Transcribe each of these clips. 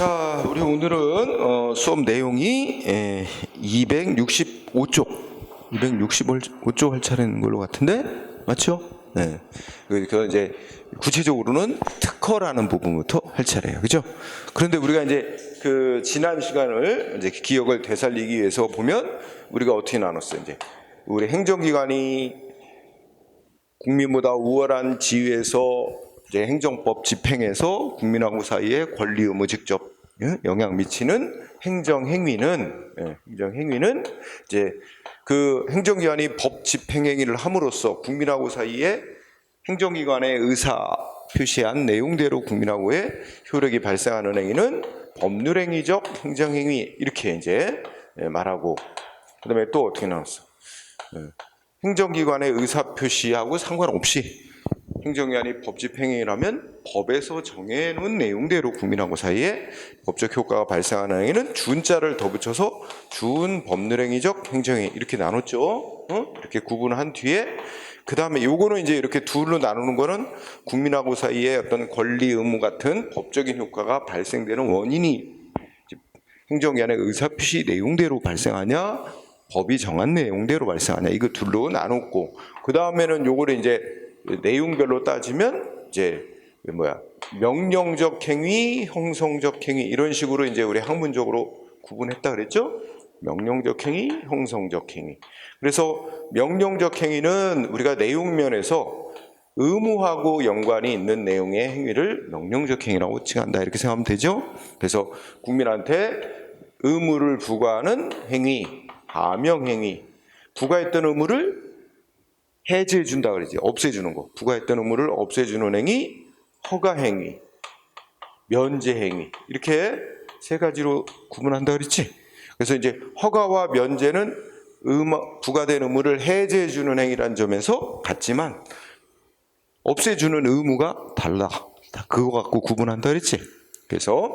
자, 우리 오늘은 수업 내용이 265쪽 할 차례인 걸로 같은데 맞죠? 네. 그 이제 구체적으로는 특허라는 부분부터 할 차례예요, 그죠? 그런데 우리가 이제 그 지난 시간을 이제 기억을 되살리기 위해서 보면 우리가 어떻게 나눴어요? 이제 우리 행정기관이 국민보다 우월한 지위에서 이제 행정법 집행에서 국민하고 사이에 권리 의무 직접 영향 미치는 행정행위는 이제 그 행정기관이 법 집행행위를 함으로써 국민하고 사이에 행정기관의 의사 표시한 내용대로 국민하고의 효력이 발생하는 행위는 법률행위적 행정행위 이렇게 이제 말하고, 그다음에 또 어떻게 나왔어? 행정기관의 의사 표시하고 상관없이 행정기관이 법 집행행위라면 법에서 정해놓은 내용대로 국민하고 사이에 법적 효과가 발생하는 행위는 준자를 더 붙여서 준 법률행위적 행정행위 이렇게 나눴죠. 이렇게 구분한 뒤에 그 다음에 요거는 이제 이렇게 둘로 나누는 거는 국민하고 사이에 어떤 권리 의무 같은 법적인 효과가 발생되는 원인이 행정기관의 의사표시 내용대로 발생하냐 법이 정한 내용대로 발생하냐 이거 둘로 나눴고, 그 다음에는 요거를 이제 내용별로 따지면 이제 명령적 행위, 형성적 행위 이런 식으로 이제 우리 학문적으로 구분했다 그랬죠? 명령적 행위, 형성적 행위. 그래서 명령적 행위는 우리가 내용면에서 의무하고 연관이 있는 내용의 행위를 명령적 행위라고 칭한다 이렇게 생각하면 되죠? 그래서 국민한테 의무를 부과하는 행위, 하명 행위, 부과했던 의무를 해제해 준다 그러지. 없애주는 거. 부과했던 의무를 없애주는 행위, 허가 행위, 면제 행위. 이렇게 세 가지로 구분한다 그랬지. 그래서 이제 허가와 면제는 부과된 의무를 해제해 주는 행위라는 점에서 같지만 없애주는 의무가 달라. 다 그거 갖고 구분한다 그랬지. 그래서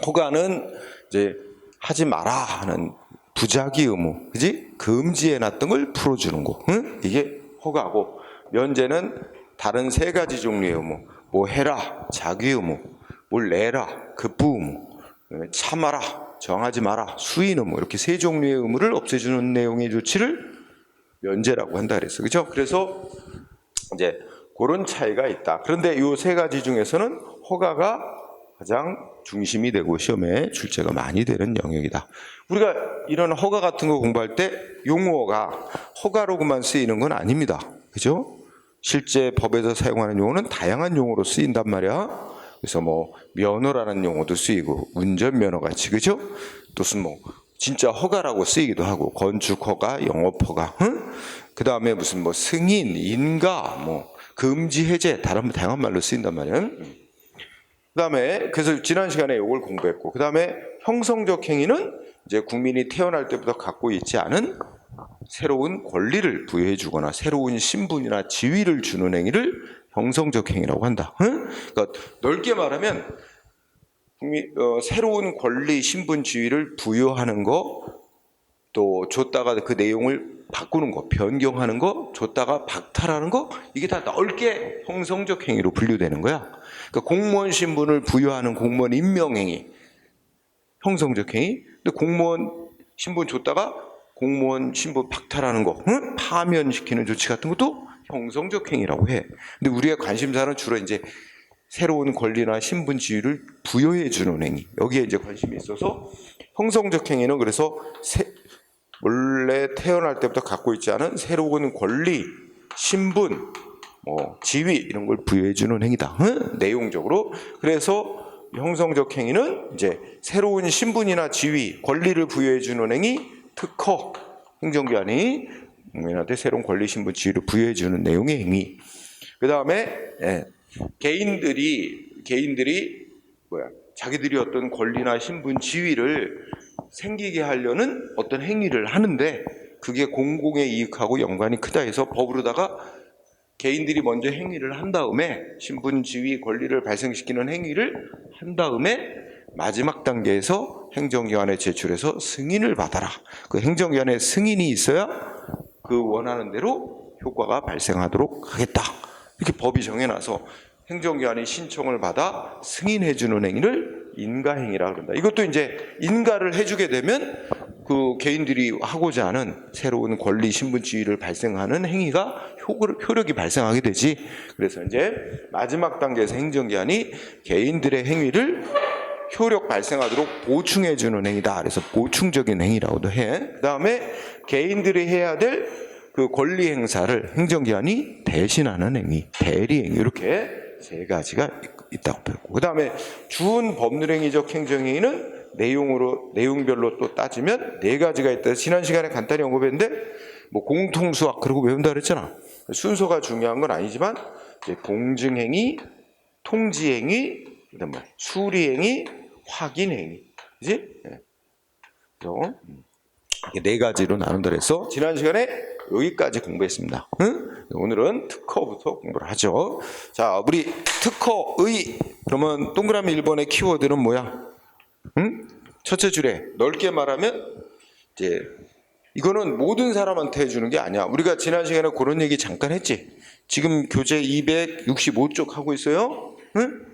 허가는 이제 하지 마라 하는 부작위 의무, 그지? 금지해 놨던 걸 풀어주는 거. 응? 이게 허가고, 면제는 다른 세 가지 종류의 의무, 뭐 해라, 자기 의무, 뭘 내라, 급부 의무, 참아라, 정하지 마라, 수인 의무, 이렇게 세 종류의 의무를 없애주는 내용의 조치를 면제라고 한다 그랬어, 그죠? 그래서 이제 그런 차이가 있다. 그런데 이 세 가지 중에서는 허가가 가장 중심이 되고 시험에 출제가 많이 되는 영역이다. 우리가 이런 허가 같은 거 공부할 때 용어가 허가로만 쓰이는 건 아닙니다. 그죠? 실제 법에서 사용하는 용어는 다양한 용어로 쓰인단 말이야. 그래서 뭐 면허라는 용어도 쓰이고 운전면허 같이, 그죠? 또 뭐 진짜 허가라고 쓰이기도 하고 건축 허가, 영업 허가, 그 다음에 무슨 뭐 승인, 인가, 뭐 금지, 해제 다양한 말로 쓰인단 말이야. 그 다음에 그래서 지난 시간에 이걸 공부했고, 그 다음에 형성적 행위는 이제 국민이 태어날 때부터 갖고 있지 않은 새로운 권리를 부여해 주거나 새로운 신분이나 지위를 주는 행위를 형성적 행위라고 한다. 그러니까 넓게 말하면 새로운 권리, 신분, 지위를 부여하는 거, 또 줬다가 그 내용을 바꾸는 거, 변경하는 거, 줬다가 박탈하는 거, 이게 다 넓게 형성적 행위로 분류되는 거야. 그러니까 공무원 신분을 부여하는 공무원 임명행위, 형성적 행위. 근데 공무원 신분 줬다가 공무원 신분 박탈하는 거, 파면시키는 조치 같은 것도 형성적 행위라고 해. 근데 우리가 관심사는 주로 이제 새로운 권리나 신분 지위를 부여해 주는 행위, 여기에 이제 관심이 있어서 형성적 행위는 그래서 원래 태어날 때부터 갖고 있지 않은 새로운 권리, 신분, 지위 이런 걸 부여해 주는 행위다. 내용적으로. 그래서 형성적 행위는 이제 새로운 신분이나 지위, 권리를 부여해 주는 행위, 특허, 행정기관이 국민한테 새로운 권리, 신분, 지위를 부여해 주는 내용의 행위. 그 다음에 개인들이 자기들이 어떤 권리나 신분, 지위를 생기게 하려는 어떤 행위를 하는데 그게 공공의 이익하고 연관이 크다 해서 법으로다가 개인들이 먼저 행위를 한 다음에 신분, 지위, 권리를 발생시키는 행위를 한 다음에 마지막 단계에서 행정기관에 제출해서 승인을 받아라. 그 행정기관에 승인이 있어야 그 원하는 대로 효과가 발생하도록 하겠다. 이렇게 법이 정해놔서 행정기관이 신청을 받아 승인해주는 행위를 인가행위라 그런다. 이것도 이제 인가를 해주게 되면 그 개인들이 하고자 하는 새로운 권리 신분지위를 발생하는 행위가 효력이 발생하게 되지. 그래서 이제 마지막 단계에서 행정기관이 개인들의 행위를 효력 발생하도록 보충해주는 행위다. 그래서 보충적인 행위라고도 해. 그 다음에 개인들이 해야 될 그 권리 행사를 행정기관이 대신하는 행위, 대리행위, 이렇게 세 가지가 있다고 배웠고, 그 다음에 준법률행위적 행정행위는 내용별로 또 따지면 네 가지가 있다. 지난 시간에 간단히 언급했는데 뭐 공통수학 그러고 외운다 그랬잖아. 순서가 중요한 건 아니지만 이제 공증행위, 통지행위, 그다음에 수리행위, 확인행위, 그지? 그래서 네 가지로 나눈다 그래서 지난 시간에 여기까지 공부했습니다. 응? 오늘은 특허부터 공부를 하죠. 자, 우리 특허의 그러면 동그라미 1번의 키워드는 뭐야? 응? 첫째 줄에 넓게 말하면 이제 이거는 모든 사람한테 해주는 게 아니야. 우리가 지난 시간에 그런 얘기 잠깐 했지. 지금 교재 265쪽 하고 있어요. 응?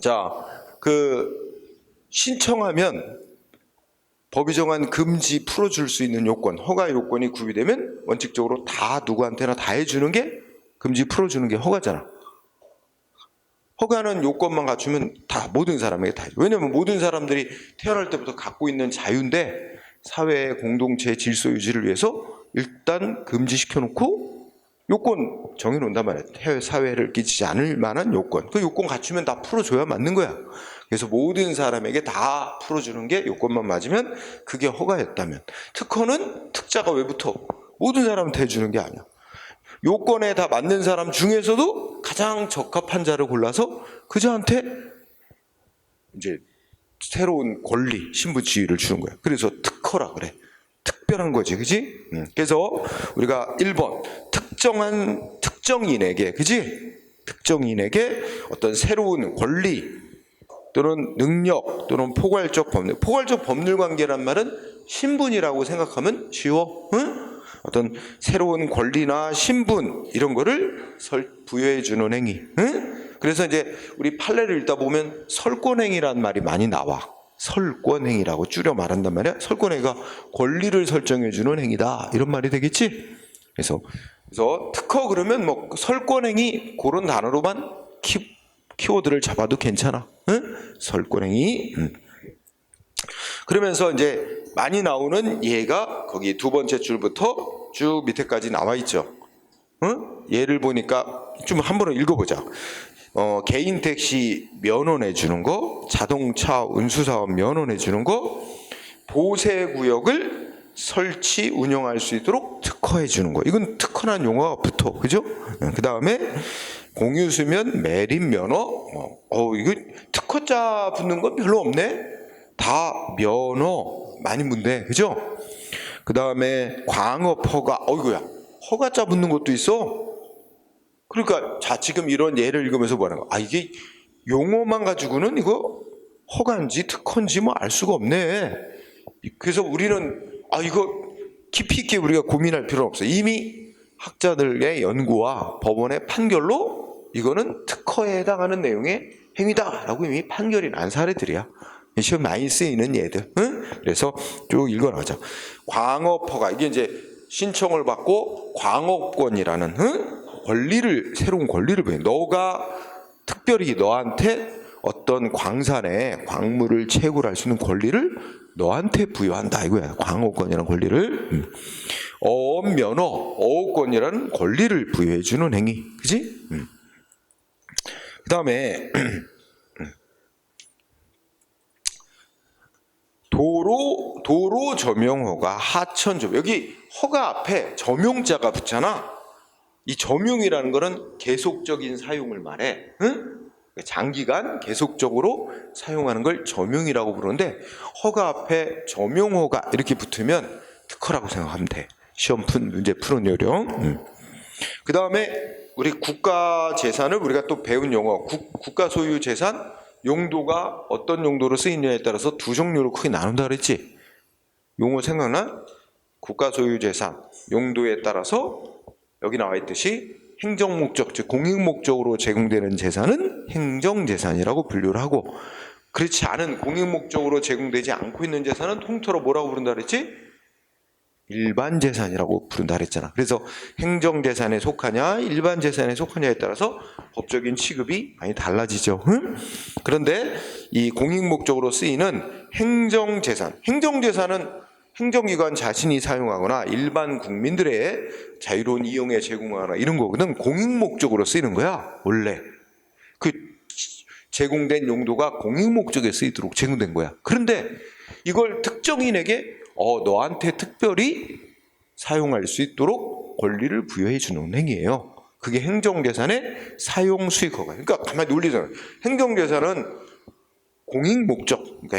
자, 그 신청하면 법이 정한 금지 풀어줄 수 있는 요건, 허가 요건이 구비되면 원칙적으로 다 누구한테나 다 해주는 게 금지 풀어주는 게 허가잖아. 허가는 요건만 갖추면 다 모든 사람에게 다 해줘. 왜냐면 모든 사람들이 태어날 때부터 갖고 있는 자유인데 사회의 공동체 질서 유지를 위해서 일단 금지시켜놓고 요건 정해놓는단 말이야. 사회를 끼치지 않을 만한 요건. 그 요건 갖추면 다 풀어줘야 맞는 거야. 그래서 모든 사람에게 다 풀어주는 게 요건만 맞으면 그게 허가였다면, 특허는 특자가 왜 붙어? 모든 사람한테 해주는 게 아니야. 요건에 다 맞는 사람 중에서도 가장 적합한 자를 골라서 그자한테 이제 새로운 권리, 신분지위를 주는 거야. 그래서 특허라 그래. 특별한 거지, 그지? 그래서 우리가 1번 특정인에게, 그지? 특정인에게 어떤 새로운 권리 또는 능력 또는 포괄적 법률 관계란 말은 신분이라고 생각하면 쉬워. 응? 어떤 새로운 권리나 신분 이런 거를 부여해 주는 행위. 응? 그래서 이제 우리 판례를 읽다 보면 설권행위란 말이 많이 나와. 설권행위라고 줄여 말한단 말이야. 설권행위가 권리를 설정해 주는 행위다, 이런 말이 되겠지. 그래서 특허 그러면 뭐 설권행위 그런 단어로만 키워드를 잡아도 괜찮아. 응? 설권행위. 그러면서 이제 많이 나오는 예가 거기 두 번째 줄부터 쭉 밑에까지 나와 있죠. 응? 예를 보니까 좀 한번 읽어보자. 개인 택시 면허내 주는 거, 자동차 운수사업 면허내 주는 거, 보세구역을 설치 운영할 수 있도록 특허해 주는 거. 이건 특허란 용어가 붙어, 그죠? 그 다음에 공유수면 매립 면허. 이거 특허자 붙는 건 별로 없네. 다 면허 많이 문대, 그죠? 그 다음에 광업 허가. 어이구야, 허가자 붙는 것도 있어. 그러니까 자, 지금 이런 예를 읽으면서 뭐하는 거야? 이게 용어만 가지고는 이거 허가인지 특허인지 뭐 알 수가 없네. 그래서 우리는 이거 깊이 있게 우리가 고민할 필요는 없어. 이미 학자들의 연구와 법원의 판결로 이거는 특허에 해당하는 내용의 행위다라고 이미 판결이 난 사례들이야. 시험 많이 쓰이는 예들. 응? 그래서 쭉 읽어나가자. 광업허가, 이게 이제 신청을 받고 광업권이라는 새로운 권리를 부여. 너가 특별히 너한테 어떤 광산에 광물을 채굴할 수 있는 권리를 너한테 부여한다 이거야. 광업권이라는 권리를. 어업면허, 어업권이라는 권리를 부여해주는 행위, 그지? 그 다음에 도로 점용허가, 하천 점용. 여기 허가 앞에 점용자가 붙잖아. 이 점용이라는 거는 계속적인 사용을 말해. 응? 장기간 계속적으로 사용하는 걸 점용이라고 부르는데, 허가 앞에 점용허가 이렇게 붙으면 특허라고 생각하면 돼. 시험 문제 푸는 요령. 그 다음에 우리 국가 재산을 우리가 또 배운 용어, 국가 소유 재산 용도가 어떤 용도로 쓰이느냐에 따라서 두 종류로 크게 나눈다 그랬지. 용어 생각나? 국가 소유 재산 용도에 따라서 여기 나와 있듯이 행정 목적, 즉 공익 목적으로 제공되는 재산은 행정 재산이라고 분류를 하고, 그렇지 않은 공익 목적으로 제공되지 않고 있는 재산은 통틀어 뭐라고 부른다 그랬지? 일반 재산이라고 부른다 그랬잖아. 그래서 행정 재산에 속하냐 일반 재산에 속하냐에 따라서 법적인 취급이 많이 달라지죠. 응? 그런데 이 공익 목적으로 쓰이는 행정 재산, 행정 재산은 행정기관 자신이 사용하거나 일반 국민들의 자유로운 이용에 제공하거나 이런 거거든. 공익 목적으로 쓰이는 거야 원래. 그 제공된 용도가 공익 목적에 쓰이도록 제공된 거야. 그런데 이걸 특정인에게 너한테 특별히 사용할 수 있도록 권리를 부여해 주는 행위예요. 그게 행정재산의 사용 수익 허가. 그러니까 가만히 논리잖아요. 행정재산은 공익 목적, 그러니까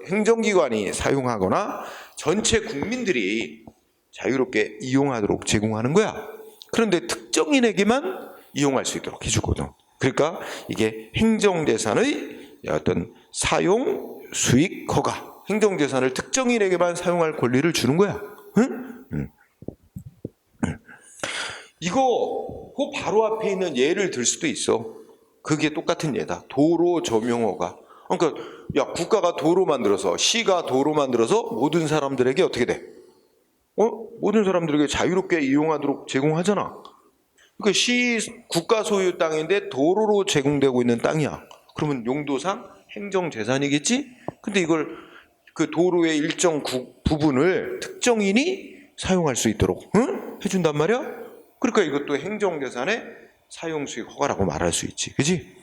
행정기관이 사용하거나 전체 국민들이 자유롭게 이용하도록 제공하는 거야. 그런데 특정인에게만 이용할 수 있도록 해주거든. 그러니까 이게 행정재산의 어떤 사용 수익 허가. 행정재산을 특정인에게만 사용할 권리를 주는 거야. 응? 이거 그 바로 앞에 있는 예를 들 수도 있어. 그게 똑같은 예다. 도로 점용허가. 그러니까 야 국가가 도로 만들어서 시가 도로 만들어서 모든 사람들에게 어떻게 돼? 모든 사람들에게 자유롭게 이용하도록 제공하잖아. 그러니까 시 국가 소유 땅인데 도로로 제공되고 있는 땅이야. 그러면 용도상 행정재산이겠지? 근데 이걸 그 도로의 일정 부분을 특정인이 사용할 수 있도록 해준단 말이야. 그러니까 이것도 행정재산의 사용수익 허가라고 말할 수 있지, 그지?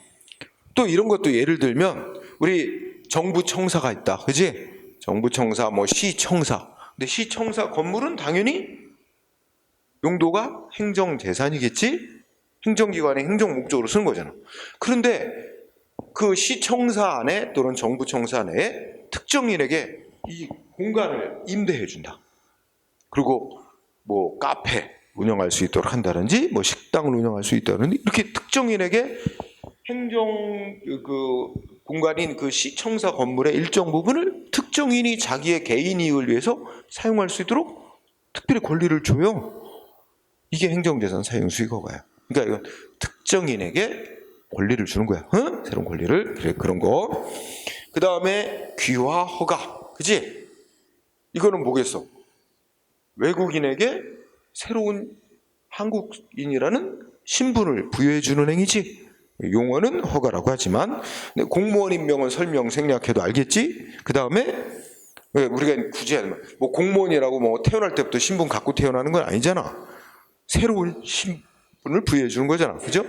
또 이런 것도 예를 들면 우리 정부청사가 있다, 그지? 정부청사, 뭐 시청사. 근데 시청사 건물은 당연히 용도가 행정재산이겠지? 행정기관의 행정 목적으로 쓰는 거잖아. 그런데 그 시청사 안에 또는 정부청사 내에 특정인에게 이 공간을 임대해 준다. 그리고 뭐 카페 운영할 수 있도록 한다든지 뭐 식당을 운영할 수 있다든지 이렇게 특정인에게 행정 그 공간인 그 시청사 건물의 일정 부분을 특정인이 자기의 개인 이익을 위해서 사용할 수 있도록 특별히 권리를 줘요. 이게 행정재산 사용 수익 허가야. 그러니까 이건 특정인에게 권리를 주는 거야. 새로운 권리를. 그래, 그런 거. 그 다음에 귀화 허가. 그지? 이거는 뭐겠어? 외국인에게 새로운 한국인이라는 신분을 부여해주는 행위지. 용어는 허가라고 하지만 공무원 임명은 설명 생략해도 알겠지? 그 다음에 우리가 굳이 뭐 공무원이라고 뭐 태어날 때부터 신분 갖고 태어나는 건 아니잖아. 새로운 신분을 부여해주는 거잖아. 그죠?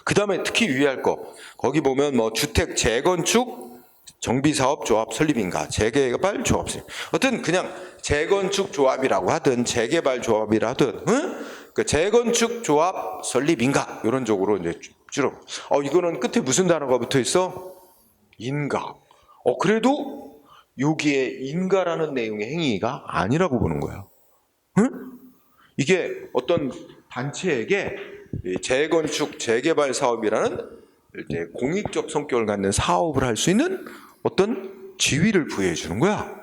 그 다음에 특히 유의할 거. 거기 보면 뭐 주택 재건축 정비사업조합 설립인가 재개발 조합설. 어떤 그냥 재건축 조합이라고 하든 재개발 조합이라 하든 그 재건축 조합 설립인가 이런 쪽으로 이제 줄여. 이거는 끝에 무슨 단어가 붙어 있어? 인가. 그래도 여기에 인가라는 내용의 행위가 아니라고 보는 거야. 이게 어떤 단체에게 재건축 재개발 사업이라는 이제 공익적 성격을 갖는 사업을 할 수 있는 어떤 지위를 부여해 주는 거야.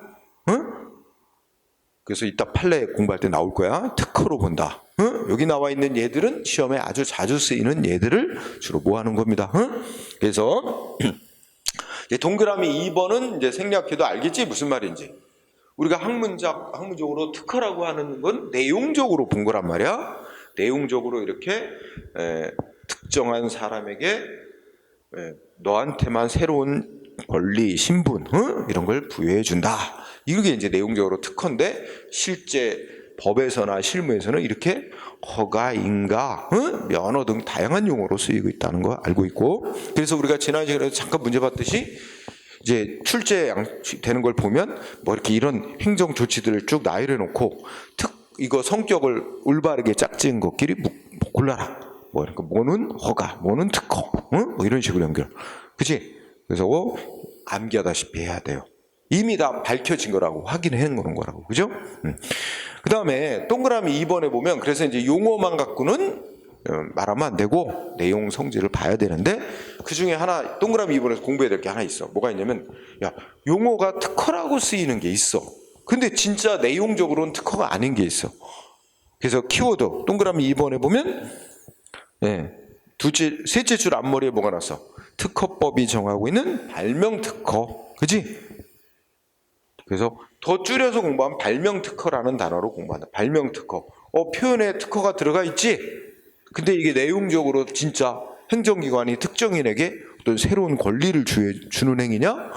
그래서 이따 판례 공부할 때 나올 거야. 특허로 본다. 여기 나와 있는 예들은 시험에 아주 자주 쓰이는 예들을 주로 모아놓은 겁니다. 그래서 동그라미 2번은 이제 생략해도 알겠지 무슨 말인지. 우리가 학문적으로 특허라고 하는 건 내용적으로 본 거란 말이야. 내용적으로 이렇게 특정한 사람에게 너한테만 새로운 권리, 신분 이런 걸 부여해 준다. 이게 이제 내용적으로 특허인데 실제 법에서나 실무에서는 이렇게 허가, 인가, 면허 등 다양한 용어로 쓰이고 있다는 거 알고 있고, 그래서 우리가 지난 시간에 잠깐 문제 봤듯이 이제 출제 되는 걸 보면 뭐 이렇게 이런 행정 조치들을 쭉 나열해 놓고 이거 성격을 올바르게 짝지은 것끼리 골라라. 뭐 이렇게 뭐는 허가, 뭐는 특허, 뭐 이런 식으로 연결. 그치? 그래서 암기하다시피 해야 돼요. 이미 다 밝혀진 거라고 확인해 놓은 거라고. 그죠? 그 다음에 동그라미 2번에 보면 그래서 이제 용어만 갖고는 말하면 안 되고 내용 성질을 봐야 되는데 그 중에 하나 동그라미 2번에서 공부해야 될 게 하나 있어. 뭐가 있냐면 용어가 특허라고 쓰이는 게 있어. 근데 진짜 내용적으로는 특허가 아닌 게 있어. 그래서 키워드 동그라미 2번에 보면 셋째 줄 앞머리에 뭐가 났어? 특허법이 정하고 있는 발명특허. 그지? 그래서 더 줄여서 공부하면 발명특허라는 단어로 공부한다. 발명특허. 표현에 특허가 들어가 있지? 근데 이게 내용적으로 진짜 행정기관이 특정인에게 어떤 새로운 권리를 주는 행위냐?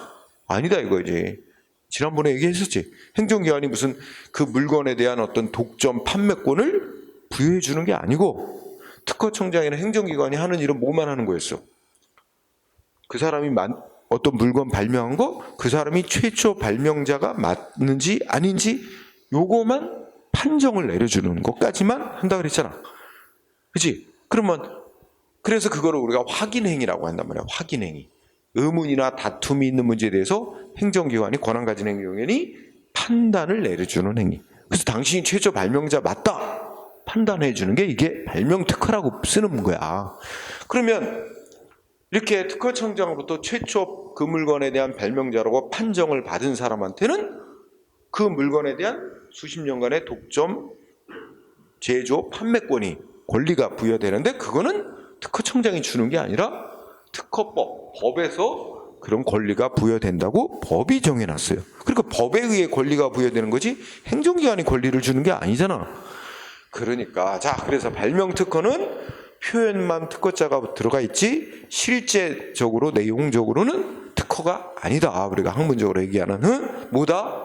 아니다 이거지. 지난번에 얘기했었지. 행정기관이 무슨 그 물건에 대한 어떤 독점 판매권을 부여해 주는 게 아니고 특허청장이나 행정기관이 하는 일은 뭐만 하는 거였어? 그 사람이 어떤 물건 발명한 거, 그 사람이 최초 발명자가 맞는지 아닌지 요거만 판정을 내려주는 것까지만 한다 그랬잖아. 그치? 그래서 그거를 우리가 확인행위라고 한단 말이야. 확인행위. 의문이나 다툼이 있는 문제에 대해서 행정기관이 권한 가진 행정기관이 판단을 내려주는 행위. 그래서 당신이 최초 발명자 맞다 판단해 주는 게 이게 발명특허라고 쓰는 거야. 그러면 이렇게 특허청장으로부터 최초 그 물건에 대한 발명자라고 판정을 받은 사람한테는 그 물건에 대한 수십 년간의 독점, 제조, 판매권이 권리가 부여되는데 그거는 특허청장이 주는 게 아니라 법에서 그런 권리가 부여된다고 법이 정해놨어요. 그러니까 법에 의해 권리가 부여되는 거지 행정기관이 권리를 주는 게 아니잖아. 그러니까 그래서 발명특허는 표현만 특허자가 들어가 있지 실제적으로 내용적으로는 특허가 아니다. 우리가 학문적으로 얘기하는 뭐다?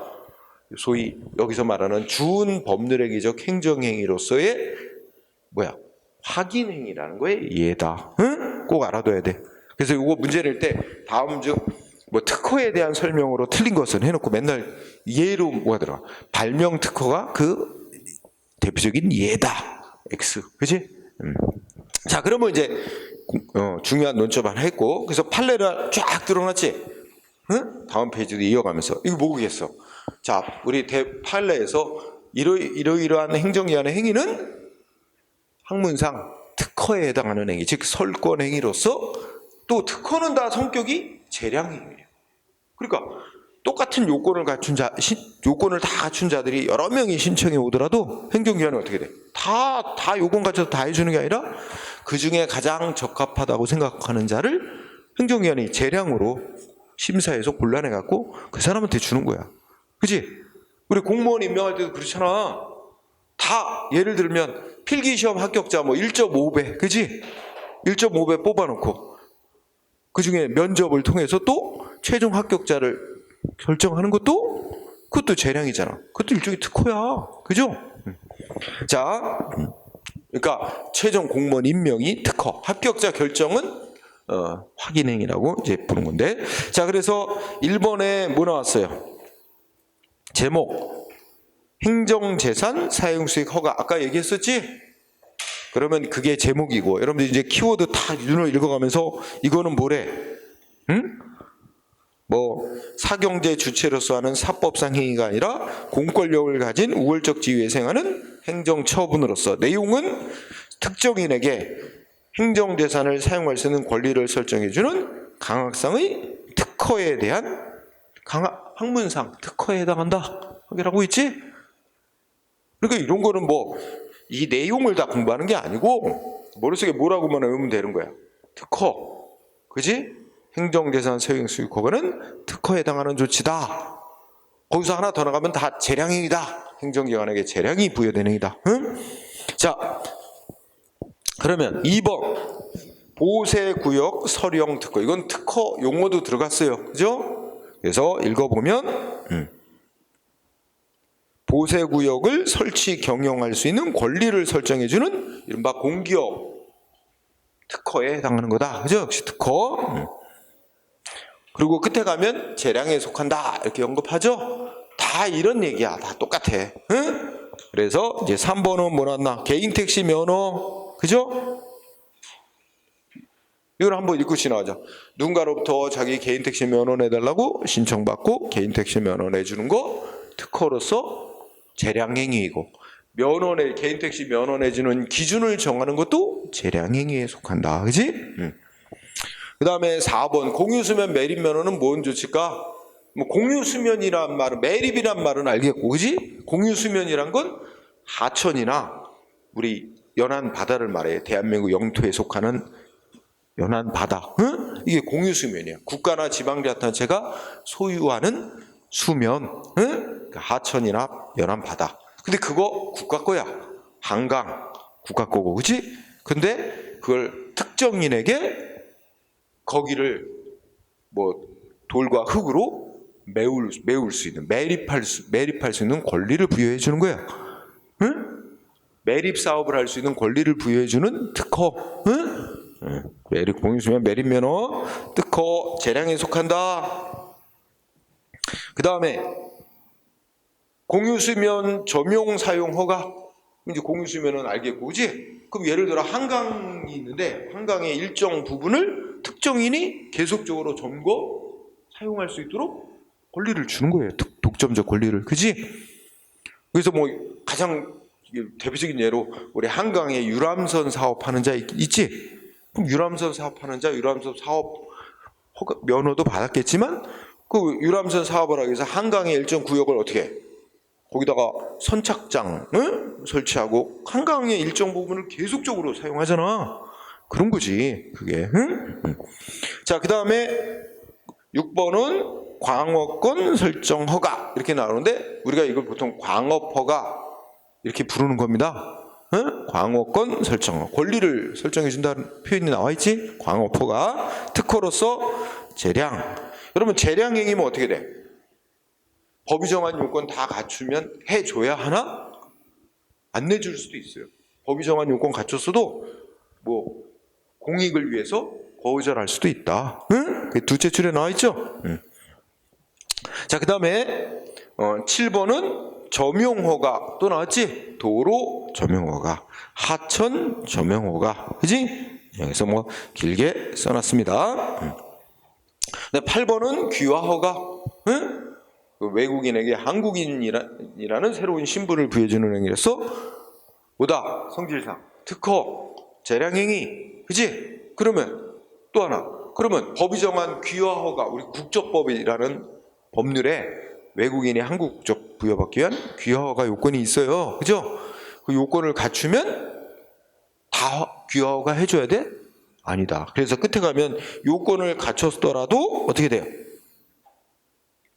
소위 여기서 말하는 준법률행위적 행정행위로서의 확인행위라는 거에 얘다. 응? 꼭 알아둬야 돼. 그래서 이거 문제 낼 때 다음 중 특허에 대한 설명으로 틀린 것은 해놓고 맨날 예로 뭐가 들어가? 발명 특허가 그 대표적인 예다. X. 그치? 자, 그러면 이제 중요한 논점 하나 했고, 그래서 판례를 쫙 들어놨지? 응? 다음 페이지도 이어가면서 이거 뭐겠어? 자, 우리 판례에서 이러이러한 행정기관의 행위는 학문상 특허에 해당하는 행위, 즉 설권 행위로서 또 특허는 다 성격이 재량 행위예요. 그러니까 똑같은 요건을 다 갖춘 자들이 여러 명이 신청해 오더라도 행정기관은 어떻게 돼? 다 요건 갖춰서 다 해주는 게 아니라 그 중에 가장 적합하다고 생각하는 자를 행정기관이 재량으로 심사해서 골라내갖고 그 사람한테 주는 거야. 그치? 우리 공무원 임명할 때도 그렇잖아. 다 예를 들면 필기시험 합격자 1.5배, 그치? 1.5배 뽑아놓고 그 중에 면접을 통해서 또 최종 합격자를 결정하는 그것도 재량이잖아. 그것도 일종의 특허야. 그죠? 자, 그러니까 최종 공무원 임명이 특허, 합격자 결정은 확인행위라고 이제 부른 건데. 자, 그래서 1번에 뭐 나왔어요? 제목. 행정재산 사용수익 허가. 아까 얘기했었지? 그러면 그게 제목이고, 여러분들 이제 키워드 다 눈으로 읽어가면서 이거는 뭐래? 응? 사경제 주체로서 하는 사법상 행위가 아니라 공권력을 가진 우월적 지위에 행하는 행정처분으로서 내용은 특정인에게 행정재산을 사용할 수 있는 권리를 설정해주는 강학상의 특허에 대한 학문상 특허에 해당한다. 이라고 있지? 그러니까 이런 거는 이 내용을 다 공부하는 게 아니고 머릿속에 뭐라고만 외우면 되는 거야. 특허. 그지? 행정재산 사용수익 허가는 특허에 해당하는 조치다. 거기서 하나 더 나가면 다 재량행위다. 행정기관에게 재량이 부여된 행위다. 응? 자, 그러면 2번 보세구역 서령 특허. 이건 특허 용어도 들어갔어요. 그죠? 그래서 읽어보면 보세구역을 설치 경영할 수 있는 권리를 설정해주는 이른바 공기업 특허에 해당하는 거다. 그죠? 역시 특허. 그리고 끝에 가면 재량에 속한다. 이렇게 언급하죠? 다 이런 얘기야. 다 똑같아. 응? 그래서 이제 3번은 뭐 나왔나? 개인택시 면허. 그죠? 이걸 한번 읽고 지나가자. 누군가로부터 자기 개인택시 면허 내달라고 신청받고 개인택시 면허 내주는 거 특허로서 재량행위이고, 개인택시 면허 내주는 기준을 정하는 것도 재량행위에 속한다. 그지? 그 다음에 4번 공유수면 매립면허는 뭔 조치일까? 공유수면이란 말은, 매립이란 말은 알겠고, 그지? 공유수면이란 건 하천이나 우리 연안 바다를 말해. 대한민국 영토에 속하는 연안 바다. 응? 이게 공유 수면이야. 국가나 지방자치단체가 소유하는 수면. 응? 그러니까 하천이나 연안 바다. 근데 그거 국가 거야. 한강 국가 거고, 그렇지? 근데 그걸 특정인에게 거기를 뭐 돌과 흙으로 메울 수 있는, 매립할 수 있는 권리를 부여해 주는 거야. 응? 매립 사업을 할 수 있는 권리를 부여해 주는 특허. 응? 매립 공유수면 매립 면허 특허 재량에 속한다. 그 다음에 공유수면 점용 사용 허가. 이제 공유수면은 알겠고, 그지? 그럼 예를 들어 한강이 있는데 한강의 일정 부분을 특정인이 계속적으로 점거 사용할 수 있도록 권리를 주는 거예요. 독점적 권리를, 그지? 그래서 뭐 가장 대표적인 예로 우리 한강에 유람선 사업하는 자 있지? 그럼 유람선 사업하는 자 유람선 사업 허가 면허도 받았겠지만 그 유람선 사업을 하기 위해서 한강의 일정 구역을 어떻게 해? 거기다가 선착장을 설치하고 한강의 일정 부분을 계속적으로 사용하잖아. 그런 거지 그게. 응? 자, 그 다음에 6번은 광업권 설정 허가 이렇게 나오는데 우리가 이걸 보통 광업 허가 이렇게 부르는 겁니다. 응? 광업권 설정, 권리를 설정해 준다는 표현이 나와 있지. 광업 허가, 특허로서 재량. 여러분 재량 행위면 어떻게 돼? 법이 정한 요건 다 갖추면 해줘야 하나? 안 내줄 수도 있어요. 법이 정한 요건 갖췄어도 뭐 공익을 위해서 거절할 수도 있다. 응? 두째 줄에 나와 있죠. 응. 자, 그 다음에 7번은 점용허가 또 나왔지. 도로 점용허가, 하천 점용허가, 그지? 여기서 뭐 길게 써놨습니다. 8번은 귀화허가. 응? 외국인에게 한국인이라는 새로운 신분을 부여주는 행위로서 뭐다? 성질상 특허 재량행위, 그지? 그러면 또 하나, 그러면 법이 정한 귀화허가, 우리 국적법이라는 법률에 외국인이 한국 국적 부여받기 위한 귀화허가 요건이 있어요, 그죠? 그 요건을 갖추면 다 귀화허가 해줘야 돼? 아니다. 그래서 끝에 가면 요건을 갖췄더라도 어떻게 돼요?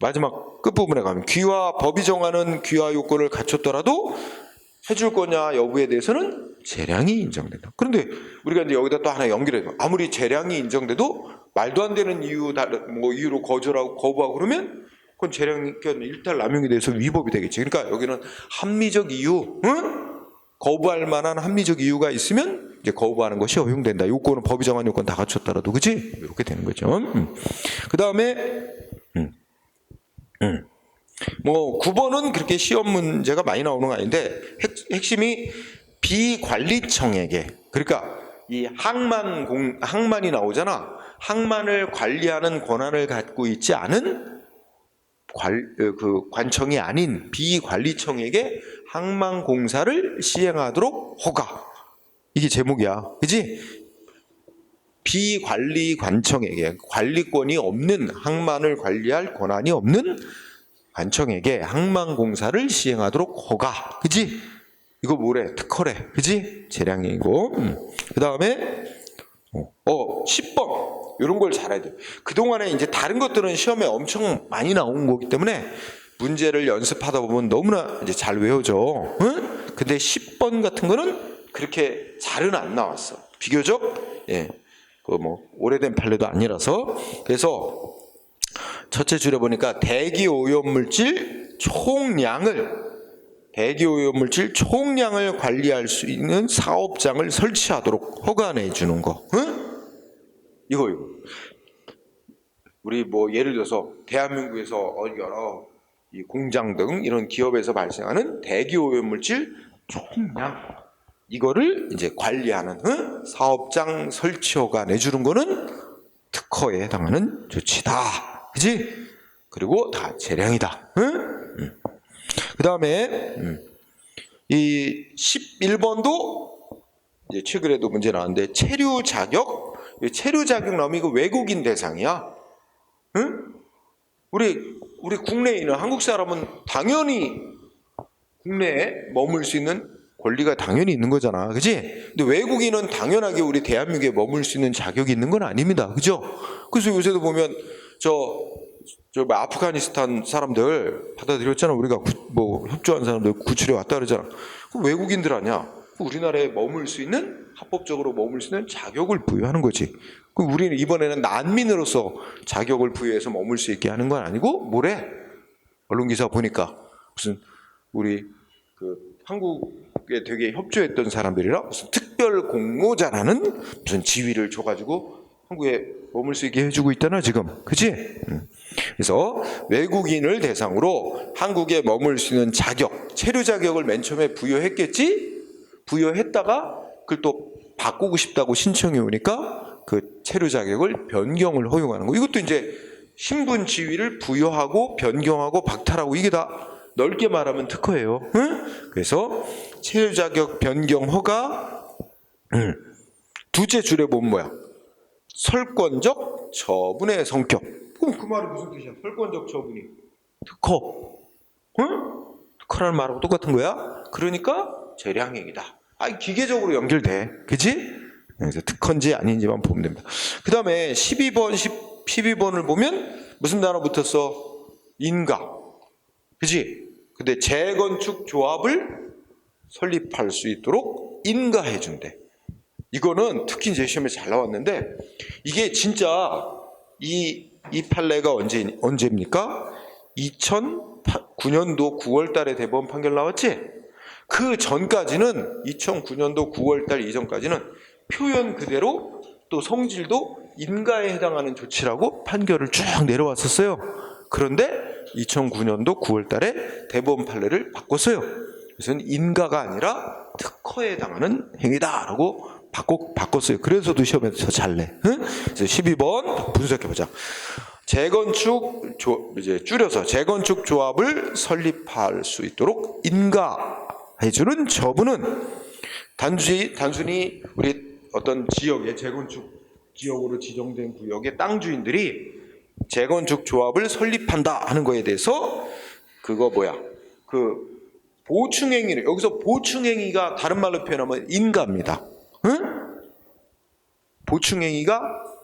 마지막 끝부분에 가면 귀화, 법이 정하는 귀화 요건을 갖췄더라도 해줄 거냐 여부에 대해서는 재량이 인정된다. 그런데 우리가 이제 여기다 또 하나 연결해서 아무리 재량이 인정돼도 말도 안 되는 이유로 거절하고 거부하고 그러면 그건 재량 일탈 남용에 대해서 위법이 되겠지. 그러니까 여기는 합리적 이유, 응? 거부할 만한 합리적 이유가 있으면 이제 거부하는 것이 허용된다. 요건은 법이 정한 요건 다 갖췄더라도, 그지? 이렇게 되는 거죠. 그 다음에 뭐 9번은 그렇게 시험 문제가 많이 나오는 거 아닌데 핵심이 비관리청에게, 그러니까 이 항만이 나오잖아. 항만을 관리하는 권한을 갖고 있지 않은 그 관청이 아닌 비관리청에게 항만공사를 시행하도록 허가. 이게 제목이야, 그지? 비관리 관청에게, 관리권이 없는, 항만을 관리할 권한이 없는 관청에게 항만공사를 시행하도록 허가, 그지? 이거 뭐래? 특허래, 그지? 재량이고. 그 다음에 10번 이런 걸 잘해야 돼. 그동안에 이제 다른 것들은 시험에 엄청 많이 나온 거기 때문에 문제를 연습하다 보면 너무나 이제 잘 외워져. 응? 근데 10번 같은 거는 그렇게 잘은 안 나왔어. 비교적 그 뭐 오래된 판례도 아니라서. 그래서 첫째 줄에 보니까 대기 오염물질 총량을 관리할 수 있는 사업장을 설치하도록 허가해 주는 거. 응? 이거 우리 뭐 예를 들어서 대한민국에서 여러 이 공장 등 이런 기업에서 발생하는 대기 오염물질 총량, 이거를 이제 관리하는 사업장 설치 허가 내주는 거는 특허에 해당하는 조치다, 그지? 그리고 다 재량이다. 그 다음에 이 11번도 이제 최근에도 문제 나왔는데 체류 자격 놈이 그 외국인 대상이야. 응? 우리 국내에 있는 한국 사람은 당연히 국내에 머물 수 있는 권리가 당연히 있는 거잖아. 그지? 근데 외국인은 당연하게 우리 대한민국에 머물 수 있는 자격이 있는 건 아닙니다. 그죠? 그래서 요새도 보면 저 아프가니스탄 사람들 받아들였잖아. 우리가 뭐 협조한 사람들 구출해 왔다 그러잖아. 그럼 외국인들 아니야. 우리나라에 머물 수 있는, 합법적으로 머물 수 있는 자격을 부여하는 거지. 그럼 우리는 이번에는 난민으로서 자격을 부여해서 머물 수 있게 하는 건 아니고 뭐래? 언론기사 보니까 무슨 우리 한국에 되게 협조했던 사람들이랑 무슨 특별 공모자라는 무슨 지위를 줘가지고 한국에 머물 수 있게 해주고 있잖아 지금. 그치? 그래서 외국인을 대상으로 한국에 머물 수 있는 자격, 체류 자격을 맨 처음에 부여했겠지? 부여했다가 그걸 또 바꾸고 싶다고 신청해 오니까 그 체류 자격을 변경을 허용하는 거. 이것도 이제 신분 지위를 부여하고 변경하고 박탈하고, 이게 다 넓게 말하면 특허예요. 응? 그래서 체류 자격 변경 허가. 두째 줄에 보면 뭐야? 설권적 처분의 성격. 그럼 그 말이 무슨 뜻이야? 설권적 처분이 특허. 응? 특허라는 말하고 똑같은 거야. 그러니까 재량행위다. 기계적으로 연결돼. 그치? 그래서 특허인지 아닌지만 보면 됩니다. 그 다음에 12번을 보면 무슨 단어 붙었어? 인가. 그치? 근데 재건축 조합을 설립할 수 있도록 인가해 준대. 이거는 특히 이제 시험에 잘 나왔는데, 이게 진짜 이 판례가 언제입니까? 2009년도 9월 달에 대법원 판결 나왔지? 그 전까지는, 2009년도 9월 달 이전까지는 표현 그대로 또 성질도 인가에 해당하는 조치라고 판결을 쭉 내려왔었어요. 그런데 2009년도 9월 달에 대법원 판례를 바꿨어요. 그래서 인가가 아니라 특허에 해당하는 행위다라고 바꿨어요. 그래서도 시험에서 잘 내. 응? 그래서 12번 분석해보자. 이제 줄여서 재건축 조합을 설립할 수 있도록 인가해주는 처분은 단순히 우리 어떤 지역의 재건축 지역으로 지정된 구역의 땅 주인들이 재건축 조합을 설립한다 하는 거에 대해서 그거 뭐야? 그 보충행위를, 여기서 보충행위가 다른 말로 표현하면 인가입니다. 응? 보충행위가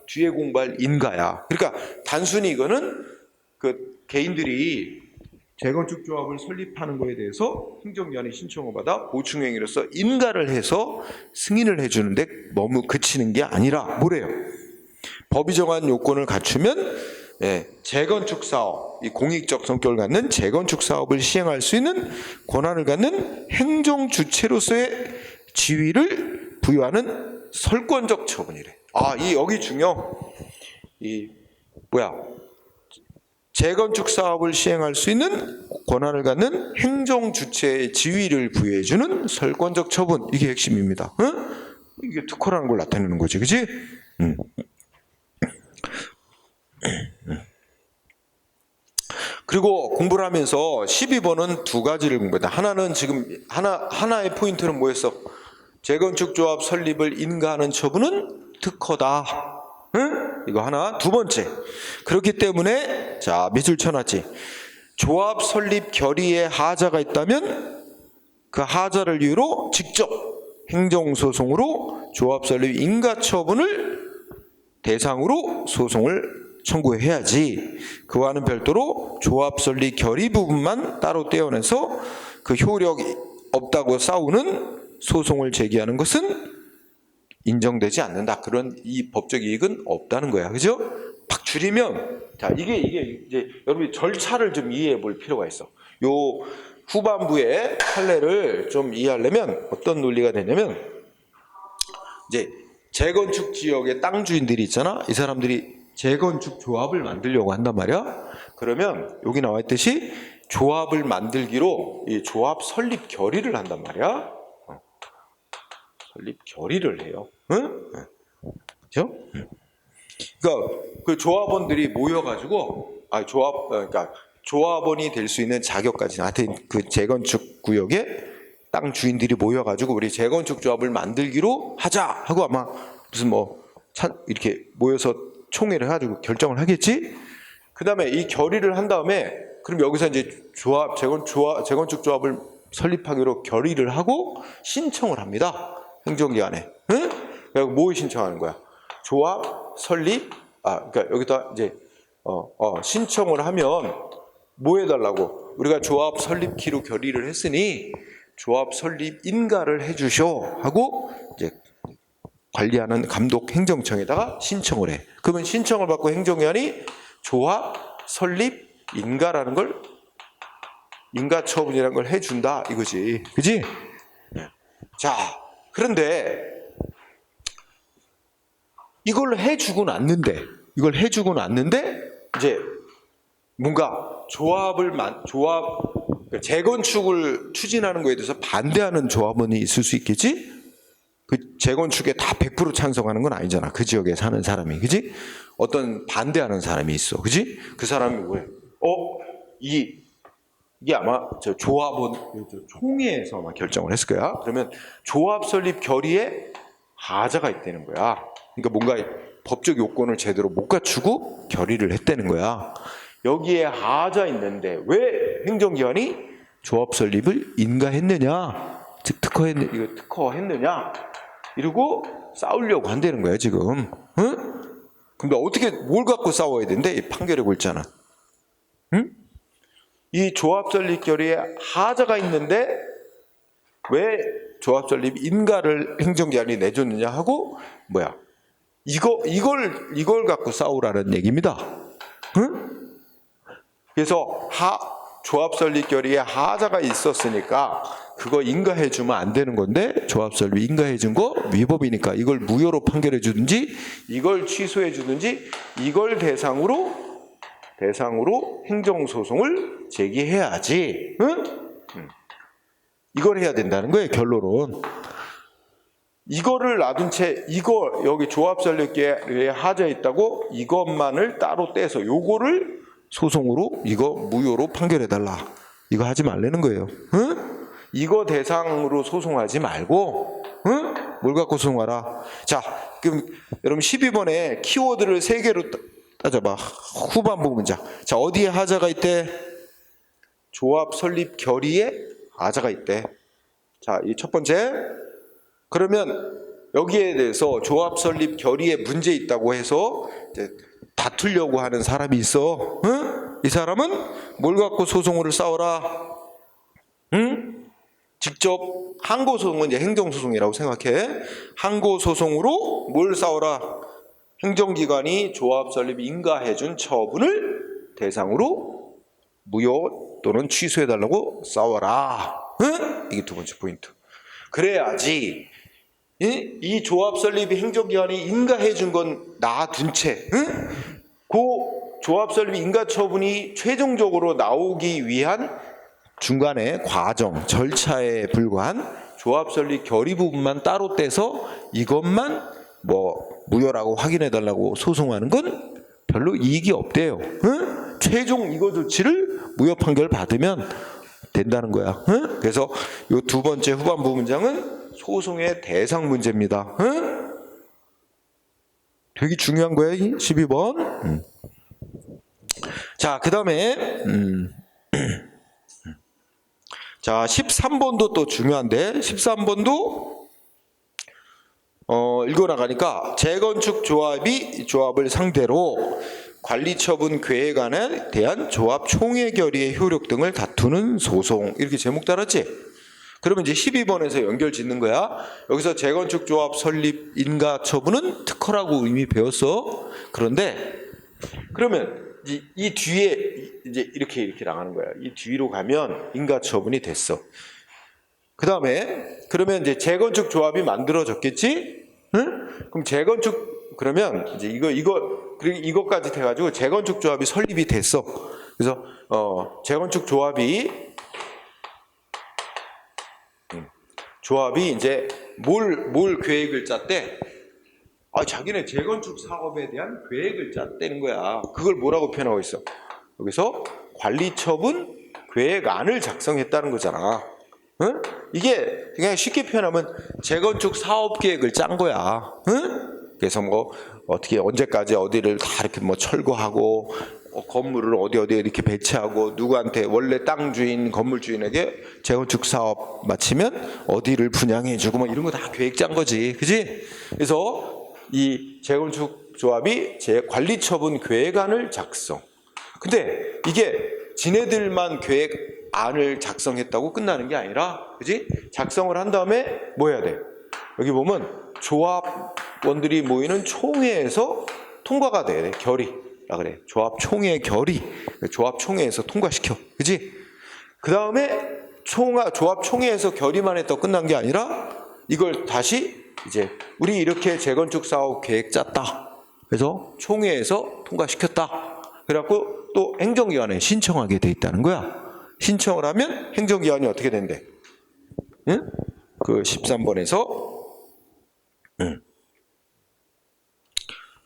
뒤에 공부할 인가야. 그러니까 단순히 이거는 그 개인들이 재건축 조합을 설립하는 거에 대해서 행정기관의 신청을 받아 보충행위로서 인가를 해서 승인을 해주는데 너무 그치는 게 아니라 뭐래요? 법이 정한 요건을 갖추면 재건축 사업, 이 공익적 성격을 갖는 재건축 사업을 시행할 수 있는 권한을 갖는 행정 주체로서의 지위를 부여하는 설권적 처분이래. 여기 중요. 재건축 사업을 시행할 수 있는 권한을 갖는 행정 주체의 지위를 부여해주는 설권적 처분, 이게 핵심입니다. 응? 이게 특허라는 걸 나타내는 거지, 그렇지? 그리고 공부를 하면서 12번은 두 가지를 공부했다. 하나는 지금 하나의 포인트는 뭐였어? 재건축 조합 설립을 인가하는 처분은 특허다. 응? 이거 하나. 두 번째, 그렇기 때문에 자 밑줄 쳐놨지. 조합 설립 결의에 하자가 있다면 그 하자를 이유로 직접 행정소송으로 조합 설립 인가 처분을 대상으로 소송을 청구해야지. 그와는 별도로 조합 설립 결의 부분만 따로 떼어내서 그 효력이 없다고 싸우는 소송을 제기하는 것은 인정되지 않는다. 그런 이 법적 이익은 없다는 거야. 그죠? 팍 줄이면, 자, 이게 이제 여러분이 절차를 좀 이해해 볼 필요가 있어. 요 후반부의 판례를 좀 이해하려면 어떤 논리가 되냐면, 이제 재건축 지역의 땅 주인들이 있잖아. 이 사람들이 재건축 조합을 만들려고 한단 말이야. 그러면 여기 나와 있듯이 조합을 만들기로 이 조합 설립 결의를 한단 말이야. 설립 결의를 해요. 응? 그죠? 그러니까 그 조합원들이 모여가지고 그러니까 조합원이 될 수 있는 자격까지, 하여튼 그 재건축 구역에 땅 주인들이 모여가지고 우리 재건축 조합을 만들기로 하자 하고 아마 무슨 이렇게 모여서 총회를 해가지고 결정을 하겠지. 그 다음에 이 결의를 한 다음에 그럼 여기서 이제 재건축 조합을 설립하기로 결의를 하고 신청을 합니다. 행정기관에. 응? 그리고 뭐 신청하는 거야? 조합 설립. 그러니까 여기다 이제 신청을 하면 뭐 해달라고? 우리가 조합 설립키로 결의를 했으니 조합 설립 인가를 해주쇼 하고 이제 관리하는 감독 행정청에다가 신청을 해. 그러면 신청을 받고 행정기관이 조합 설립 인가라는 걸 인가 처분이라는 걸 해준다 이거지, 그지? 자, 그런데 이걸 해주고 났는데 이제 뭔가 재건축을 추진하는 거에 대해서 반대하는 조합원이 있을 수 있겠지? 그 재건축에 다 100% 찬성하는 건 아니잖아. 그 지역에 사는 사람이, 그지? 어떤 반대하는 사람이 있어, 그지? 그 사람이 왜? 이게 아마 저 조합원 총회에서 아마 결정을 했을 거야. 그러면 조합 설립 결의에 하자가 있다는 거야. 그러니까 뭔가 법적 요건을 제대로 못 갖추고 결의를 했다는 거야. 여기에 하자 있는데 왜 행정기관이 조합 설립을 인가했느냐, 즉 특허했느냐 이러고 싸우려고 한다는 거야 지금. 응? 근데 어떻게 뭘 갖고 싸워야 된대? 이 판결에 있잖아. 응? 이 조합 설립 결의에 하자가 있는데 왜 조합 설립 인가를 행정기관이 내줬느냐 하고 이걸 갖고 싸우라는 얘기입니다. 응? 그래서 조합 설립 결의에 하자가 있었으니까 그거 인가해주면 안 되는 건데 조합 설립 인가해준 거 위법이니까 이걸 무효로 판결해 주든지 이걸 취소해 주든지 이걸 대상으로 행정소송을 제기해야지. 응? 이걸 해야 된다는 거예요, 결론은. 이거를 놔둔 채 여기 조합 설립계에 하자 있다고 이것만을 따로 떼서 요거를 소송으로 이거 무효로 판결해달라. 이거 하지 말라는 거예요. 응? 이거 대상으로 소송하지 말고, 응? 뭘 갖고 소송하라. 자, 그럼 여러분 12번에 키워드를 3개로 따져봐. 후반부 문장. 자, 어디에 하자가 있대? 조합 설립 결의에 하자가 있대. 자, 이 첫 번째. 그러면 여기에 대해서 조합 설립 결의에 문제 있다고 해서 이제 다투려고 하는 사람이 있어. 응? 이 사람은 뭘 갖고 소송을 싸워라? 응? 직접 항고소송은 이제 행정소송이라고 생각해. 항고소송으로 뭘 싸워라? 행정기관이 조합 설립 인가해준 처분을 대상으로 무효 또는 취소해달라고 싸워라. 응? 이게 두 번째 포인트. 그래야지 이 조합 설립 행정기관이 인가해준 건 놔둔 채, 응? 그 조합 설립 인가 처분이 최종적으로 나오기 위한 중간에 과정, 절차에 불과한 조합 설립 결의 부분만 따로 떼서 이것만 무효라고 확인해달라고 소송하는 건 별로 이익이 없대요. 응? 최종 이거 조치를 무효 판결 받으면 된다는 거야. 응? 그래서 이 두 번째 후반부 문장은 소송의 대상 문제입니다. 응? 되게 중요한 거야, 12번. 자, 그 다음에 자, 13번도 또 중요한데 13번도 읽어나가니까 재건축 조합이 조합을 상대로 관리처분 계획안에 대한 조합 총회 결의의 효력 등을 다투는 소송, 이렇게 제목 달았지? 그러면 이제 12번에서 연결 짓는 거야. 여기서 재건축 조합 설립 인가 처분은 특허라고 이미 배웠어. 그런데 그러면 이 뒤에 이제 이렇게 나가는 거야. 이 뒤로 가면 인가 처분이 됐어. 그 다음에 그러면 이제 재건축 조합이 만들어졌겠지? 응? 그럼 그러면 이제 그리고 이것까지 돼가지고 재건축 조합이 설립이 됐어. 그래서 재건축 조합이 이제 뭘 계획을 짰대? 자기네 재건축 사업에 대한 계획을 짰다는 거야. 그걸 뭐라고 표현하고 있어? 여기서 관리처분 계획안을 작성했다는 거잖아. 응? 이게 그냥 쉽게 표현하면 재건축 사업 계획을 짠 거야. 응? 그래서 어떻게 언제까지 어디를 다 이렇게 철거하고 건물을 어디에 이렇게 배치하고 누구한테 원래 땅 주인 건물 주인에게 재건축 사업 마치면 어디를 분양해주고 뭐 이런 거 다 계획 짠 거지, 그지? 그래서 이 재건축 조합이 제 관리처분 계획안을 작성. 근데 이게 지네들만 계획안을 작성했다고 끝나는 게 아니라, 그지? 작성을 한 다음에 뭐 해야 돼? 여기 보면 조합원들이 모이는 총회에서 통과가 돼야 돼. 결의라 그래. 조합 총회 결의. 조합 총회에서 통과시켜. 그지? 그 다음에 조합 총회에서 결의만 했다고 끝난 게 아니라 이걸 다시 이제 우리 이렇게 재건축 사업 계획 짰다. 그래서 총회에서 통과시켰다. 그래갖고 또 행정기관에 신청하게 돼 있다는 거야. 신청을 하면 행정기관이 어떻게 된대? 응? 그 13번에서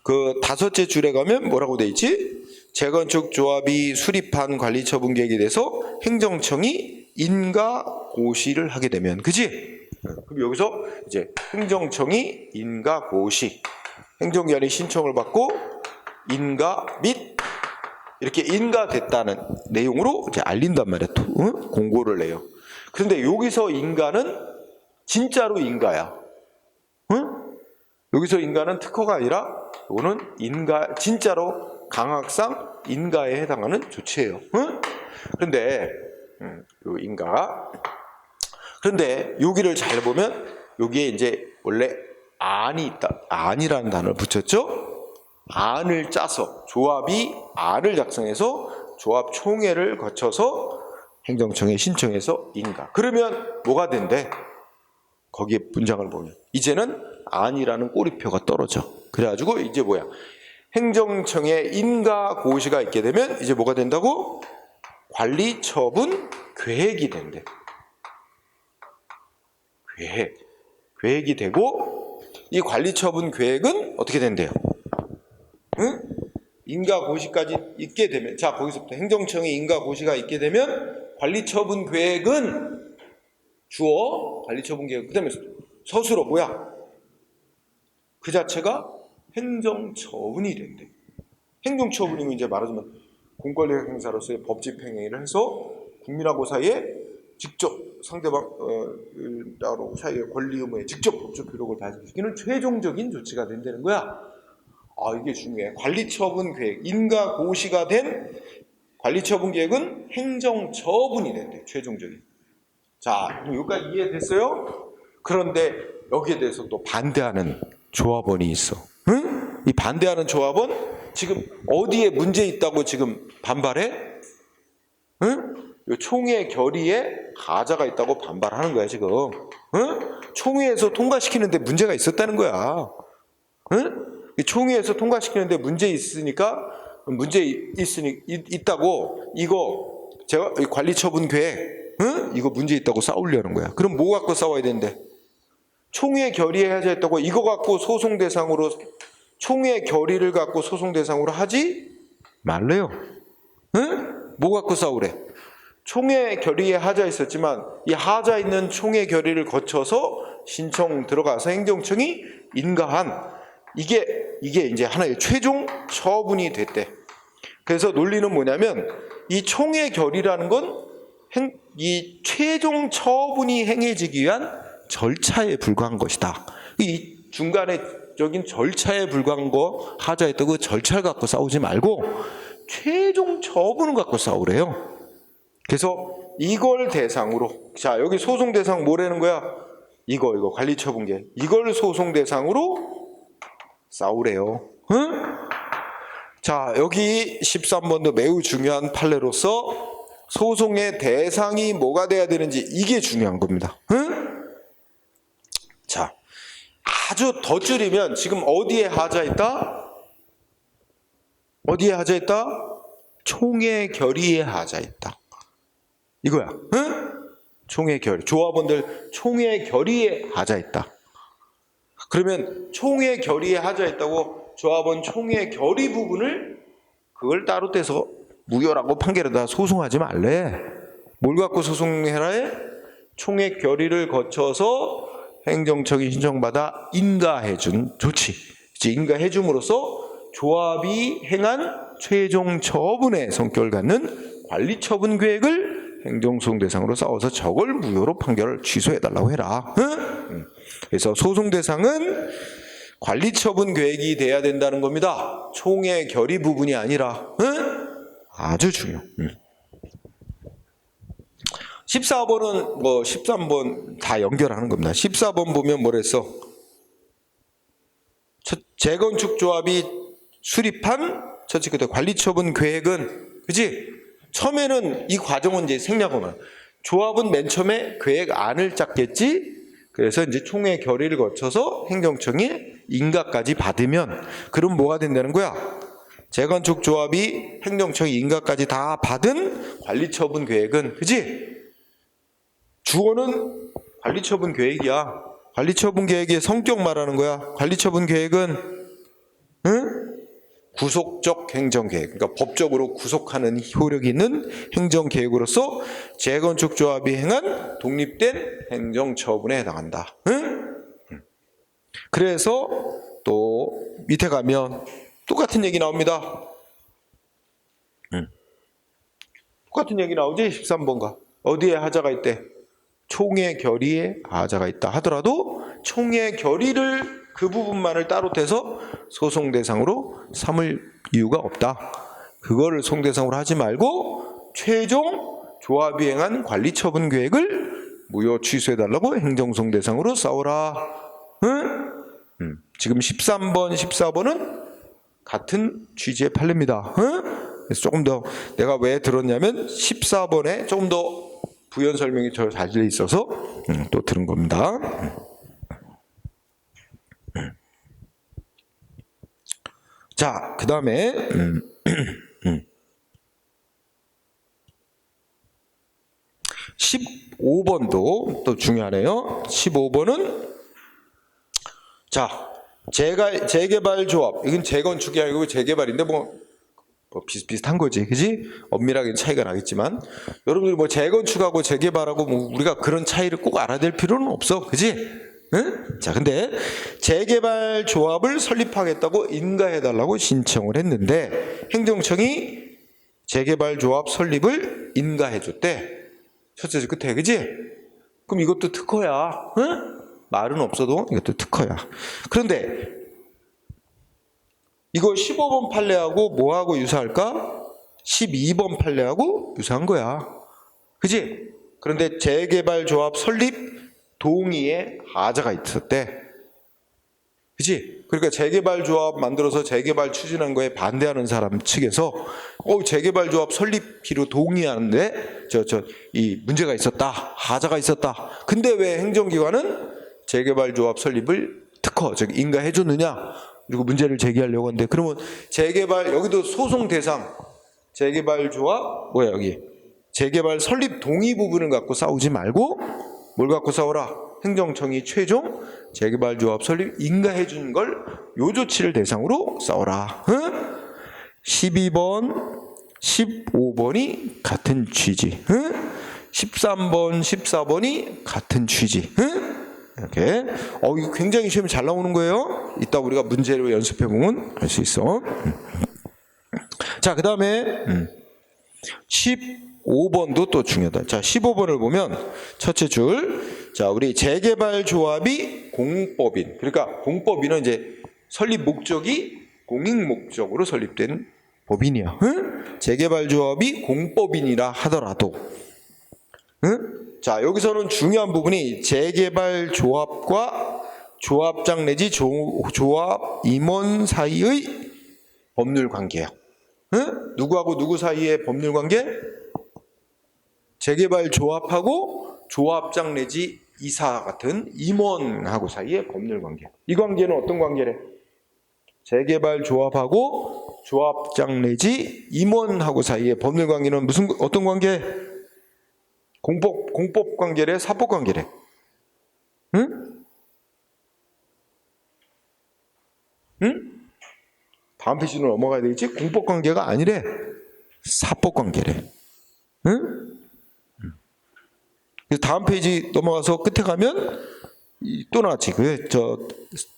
그 다섯째 줄에 가면 뭐라고 돼 있지? 재건축 조합이 수립한 관리처분 계획에 대해서 행정청이 인가 고시를 하게 되면, 그지? 그럼 여기서 이제 행정청이 인가 고시, 행정기관이 신청을 받고 인가 및 이렇게 인가됐다는 내용으로 이제 알린단 말이야. 공고를 내요. 그런데 여기서 인가는 진짜로 인가야. 응? 여기서 인가는 특허가 아니라 이거는 인가, 진짜로 강학상 인가에 해당하는 조치예요. 응? 그런데 요 인가. 그런데 여기를 잘 보면 여기에 이제 원래 안이 있다. 안이라는 단어를 붙였죠. 안을 짜서 조합이 안을 작성해서 조합 총회를 거쳐서 행정청에 신청해서 인가. 그러면 뭐가 된대? 거기에 문장을 보면 이제는 안이라는 꼬리표가 떨어져. 그래가지고 이제 뭐야? 행정청에 인가 고시가 있게 되면 이제 뭐가 된다고? 관리처분 계획이 된대. 계획이 되고 이 관리처분 계획은 어떻게 된대요? 응? 인가 고시까지 있게 되면, 자 거기서부터 행정청에 인가 고시가 있게 되면 관리처분 계획은 주어 관리처분 계획, 그 다음에 서술어 뭐야? 그 자체가 행정처분이 된대. 행정처분이면 이제 말하자면 공권력 행사로서의 법집 행위를 해서 국민하고 사이에 직접 상대방 사이의 권리 의무에 직접 법적 효력을 발생시키는 최종적인 조치가 된다는 거야. 아, 이게 중요해. 관리처분 계획, 인가 고시가 된 관리처분 계획은 행정처분이 된대. 최종적인. 자, 그럼 여기까지 이해됐어요? 그런데 여기에 대해서 또 반대하는 조합원이 있어. 응? 이 반대하는 조합원 지금 어디에 문제 있다고 지금 반발해? 응? 이 총회 결의에 하자가 있다고 반발하는 거야 지금. 응? 총회에서 통과시키는데 문제가 있었다는 거야. 응? 이 총회에서 통과시키는데 문제 있으니까 있다고 이거 제가 관리처분 계획, 응? 이거 문제 있다고 싸우려는 거야. 그럼 뭐 갖고 싸워야 되는데? 총회 결의에 하자 했다고 이거 갖고 소송 대상으로, 총회 결의를 갖고 소송 대상으로 하지 말래요. 응? 뭐 갖고 싸우래? 총회 결의에 하자 있었지만 이 하자 있는 총회 결의를 거쳐서 신청 들어가서 행정청이 인가한 이게 이제 하나의 최종 처분이 됐대. 그래서 논리는 뭐냐면 이 총회 결의라는 건 이 최종 처분이 행해지기 위한 절차에 불과한 것이다. 이 중간에적인 절차에 불과한 거 하자 했던 그 절차를 갖고 싸우지 말고 최종 처분을 갖고 싸우래요. 그래서 이걸 대상으로, 자 여기 소송 대상 뭐라는 거야? 이거 관리처분계, 이걸 소송 대상으로 싸우래요. 응? 자 여기 13번도 매우 중요한 판례로서 소송의 대상이 뭐가 돼야 되는지 이게 중요한 겁니다. 응? 자 아주 더 줄이면 지금 어디에 하자 있다? 어디에 하자 있다? 총회 결의에 하자 있다. 이거야. 응? 총회 결의. 조합원들 총회 결의에 하자 있다. 그러면 총회 결의에 하자 있다고 조합원 총회 결의 부분을 그걸 따로 떼서 무효라고 판결하다 소송하지 말래. 뭘 갖고 소송해라 해? 총회 결의를 거쳐서 행정청이 신청받아 인가해준 조치. 이제 인가해줌으로써 조합이 행한 최종 처분의 성격을 갖는 관리처분 계획을 행정소송 대상으로 쌓아서 저걸 무효로 판결을 취소해달라고 해라. 응? 그래서 소송 대상은 관리처분 계획이 돼야 된다는 겁니다. 총의 결의 부분이 아니라. 응? 아주 중요. 14번은 뭐 13번 다 연결하는 겁니다. 14번 보면 뭐랬어? 재건축 조합이 수립한 첫째 그때 관리처분 계획은, 그지? 처음에는 이 과정은 이제 생략하면 조합은 맨 처음에 계획안을 짰겠지. 그래서 이제 총회 결의를 거쳐서 행정청이 인가까지 받으면, 그럼 뭐가 된다는 거야? 재건축 조합이 행정청이 인가까지 다 받은 관리처분 계획은, 그지? 주어는 관리처분 계획이야. 관리처분 계획의 성격 말하는 거야. 관리처분 계획은, 응? 구속적 행정계획, 그러니까 법적으로 구속하는 효력이 있는 행정계획으로서 재건축 조합이 행한 독립된 행정처분에 해당한다. 응? 그래서 또 밑에 가면 똑같은 얘기 나옵니다. 똑같은 얘기 나오지? 13번가. 어디에 하자가 있대? 총회 결의에 하자가 있다 하더라도 총회 결의를 그 부분만을 따로 떼서 소송 대상으로 삼을 이유가 없다. 그거를 소송 대상으로 하지 말고 최종 조합이 행한 관리처분 계획을 무효 취소해달라고 행정소송 대상으로 싸워라. 응? 지금 13번, 14번은 같은 취지의 판례입니다. 응? 그래서 조금 더 내가 왜 들었냐면 14번에 조금 더 부연 설명이 더 잘 돼 있어서 또 들은 겁니다. 자, 그 다음에 15번도 또 중요하네요. 15번은 자, 재개발 조합. 이건 재건축이 아니고 재개발인데 뭐 비슷비슷한 거지, 그지? 엄밀하게 차이가 나겠지만 여러분들 뭐 재건축하고 재개발하고 뭐 우리가 그런 차이를 꼭 알아야 될 필요는 없어, 그지? 응? 자, 근데 재개발 조합을 설립하겠다고 인가해달라고 신청을 했는데 행정청이 재개발 조합 설립을 인가해줬대. 첫째 끝에, 그지? 그럼 이것도 특허야. 응? 말은 없어도 이것도 특허야. 그런데 이거 15번 판례하고 뭐하고 유사할까? 12번 판례하고 유사한 거야. 그지? 그런데 재개발 조합 설립 동의에 하자가 있었대. 그치? 그러니까 재개발 조합 만들어서 재개발 추진한 거에 반대하는 사람 측에서 재개발 조합 설립비로 동의하는데 이 문제가 있었다. 하자가 있었다. 근데 왜 행정기관은 재개발 조합 설립을 특허, 즉 인가해 줬느냐? 그리고 문제를 제기하려고 하는데, 그러면 재개발, 여기도 소송 대상 재개발 조합 뭐야 여기? 재개발 설립 동의 부분을 갖고 싸우지 말고 뭘 갖고 싸워라? 행정청이 최종 재개발 조합 설립 인가해 준 걸 요 조치를 대상으로 싸워라. 응? 12번, 15번이 같은 취지. 응? 13번, 14번이 같은 취지. 응? 이렇게. 이거 굉장히 시험이 잘 나오는 거예요. 이따 우리가 문제로 연습해 보면 알 수 있어. 자, 그 다음에 15번도 또 중요하다. 자, 15번을 보면 첫째 줄, 자, 우리 재개발 조합이 공법인, 그러니까 공법인은 이제 설립 목적이 공익 목적으로 설립된 법인이야. 응? 재개발 조합이 공법인이라 하더라도, 응? 자, 여기서는 중요한 부분이 재개발 조합과 조합장 내지 조합 임원 사이의 법률 관계야. 응? 누구하고 누구 사이의 법률 관계? 재개발 조합하고 조합장 내지 이사 같은 임원하고 사이의 법률 관계. 이 관계는 어떤 관계래? 재개발 조합하고 조합장 내지 임원하고 사이의 법률 관계는 어떤 관계? 공법 관계래? 사법 관계래? 응? 응? 다음 페이지로 넘어가야 되겠지? 공법 관계가 아니래. 사법 관계래. 응? 다음 페이지 넘어가서 끝에 가면 또 나왔지. 저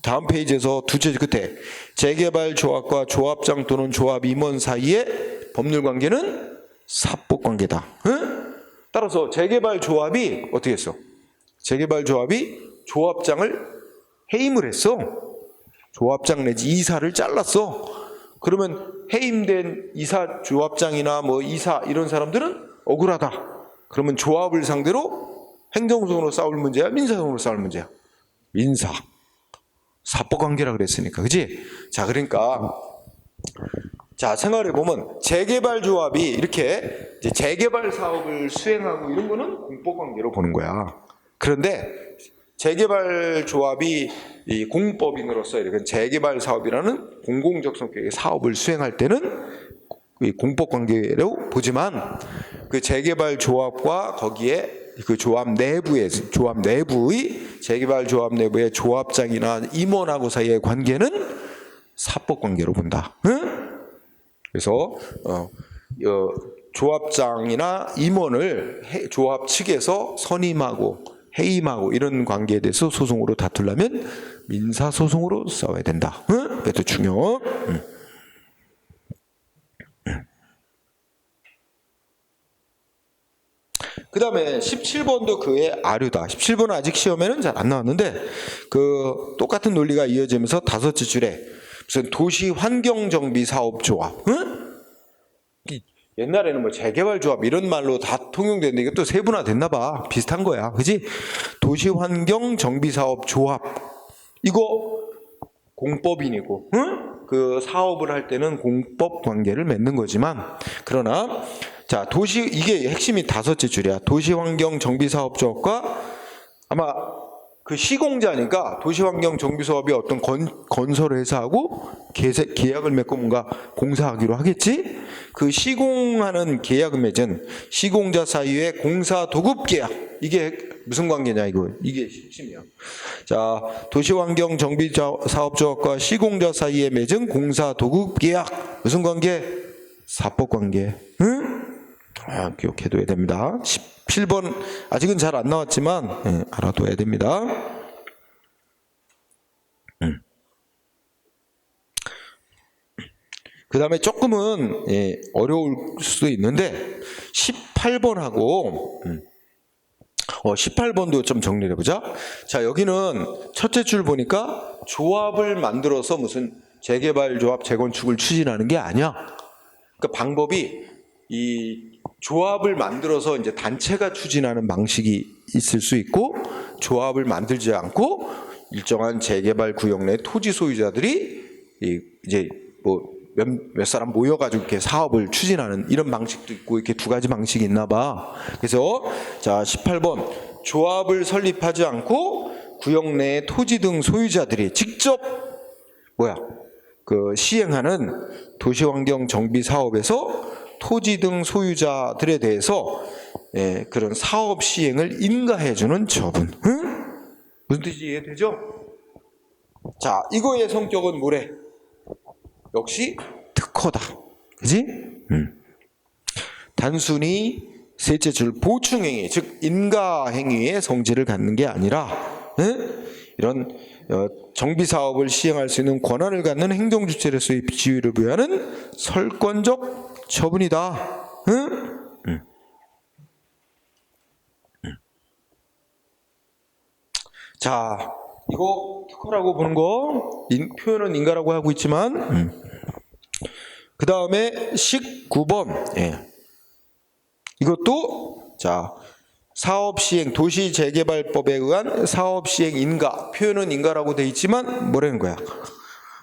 다음 페이지에서 두째 끝에 재개발 조합과 조합장 또는 조합 임원 사이의 법률 관계는 사법 관계다. 응? 따라서 재개발 조합이 어떻게 했어? 재개발 조합이 조합장을 해임을 했어. 조합장 내지 이사를 잘랐어. 그러면 해임된 이사 조합장이나 뭐 이사 이런 사람들은 억울하다. 그러면 조합을 상대로 행정소송으로 싸울 문제야, 민사소송으로 싸울 문제야? 민사. 사법관계라 그랬으니까, 그지? 자, 그러니까 자, 생각해 보면 재개발 조합이 이렇게 이제 재개발 사업을 수행하고 이런 거는 공법관계로 보는 거야. 그런데 재개발 조합이 이 공법인으로서 이렇게 재개발 사업이라는 공공적 성격의 사업을 수행할 때는 이 공법관계로 보지만 그 재개발 조합과 거기에 그 조합 내부의 재개발 조합 내부의 조합장이나 임원하고 사이의 관계는 사법 관계로 본다. 응? 그래서 조합장이나 임원을 조합 측에서 선임하고 해임하고 이런 관계에 대해서 소송으로 다투려면 민사 소송으로 싸워야 된다. 응? 그것도 중요. 응. 그 다음에 17번도 그의 아류다. 17번은 아직 시험에는 잘 안 나왔는데 그 똑같은 논리가 이어지면서 다섯째 줄에 무슨 도시환경정비사업조합, 응? 옛날에는 뭐 재개발조합 이런 말로 다 통용됐는데 이것도 세분화됐나 봐. 비슷한 거야, 그지? 도시환경정비사업조합 이거 공법인이고, 응? 그 사업을 할 때는 공법 관계를 맺는 거지만 그러나 자, 이게 핵심이 다섯째 줄이야. 도시환경정비사업조합과 아마 그 시공자니까 도시환경정비사업이 어떤 건설 회사하고 계약을 맺고 뭔가 공사하기로 하겠지? 그 시공하는 계약을 맺은 시공자 사이의 공사 도급 계약. 이게 무슨 관계냐, 이거. 이게 핵심이야. 자, 도시환경정비사업조합과 시공자 사이에 맺은 공사 도급 계약. 무슨 관계? 사법 관계. 응? 기억해둬야 됩니다. 17번 아직은 잘 안 나왔지만 알아둬야 됩니다. 그 다음에 조금은 어려울 수도 있는데 18번하고 18번도 좀 정리를 해보자. 자, 여기는 첫째 줄 보니까 조합을 만들어서 무슨 재개발 조합 재건축을 추진하는 게 아니야. 그러니까 방법이 이 조합을 만들어서 이제 단체가 추진하는 방식이 있을 수 있고 조합을 만들지 않고 일정한 재개발 구역 내 토지 소유자들이 이제 뭐 몇 사람 모여가지고 이렇게 사업을 추진하는 이런 방식도 있고 이렇게 두 가지 방식이 있나 봐. 그래서 자 18번 조합을 설립하지 않고 구역 내 토지 등 소유자들이 직접 그 시행하는 도시환경 정비 사업에서 토지 등 소유자들에 대해서 그런 사업 시행을 인가해주는 처분. 응? 무슨 뜻인지 이해되죠? 자, 이거의 성격은 뭐래? 역시 특허다. 그지? 단순히 셋째 줄 보충행위, 즉 인가행위의 성질을 갖는 게 아니라 이런 정비사업을 시행할 수 있는 권한을 갖는 행정주체로서의 지위를 부여하는 설권적 처분이다. 자, 이거 특허라고 보는 거 표현은 인가라고 하고 있지만 그 다음에 19번 이것도 자 사업시행 도시재개발법에 의한 사업시행 인가 표현은 인가라고 돼 있지만 뭐라는 거야?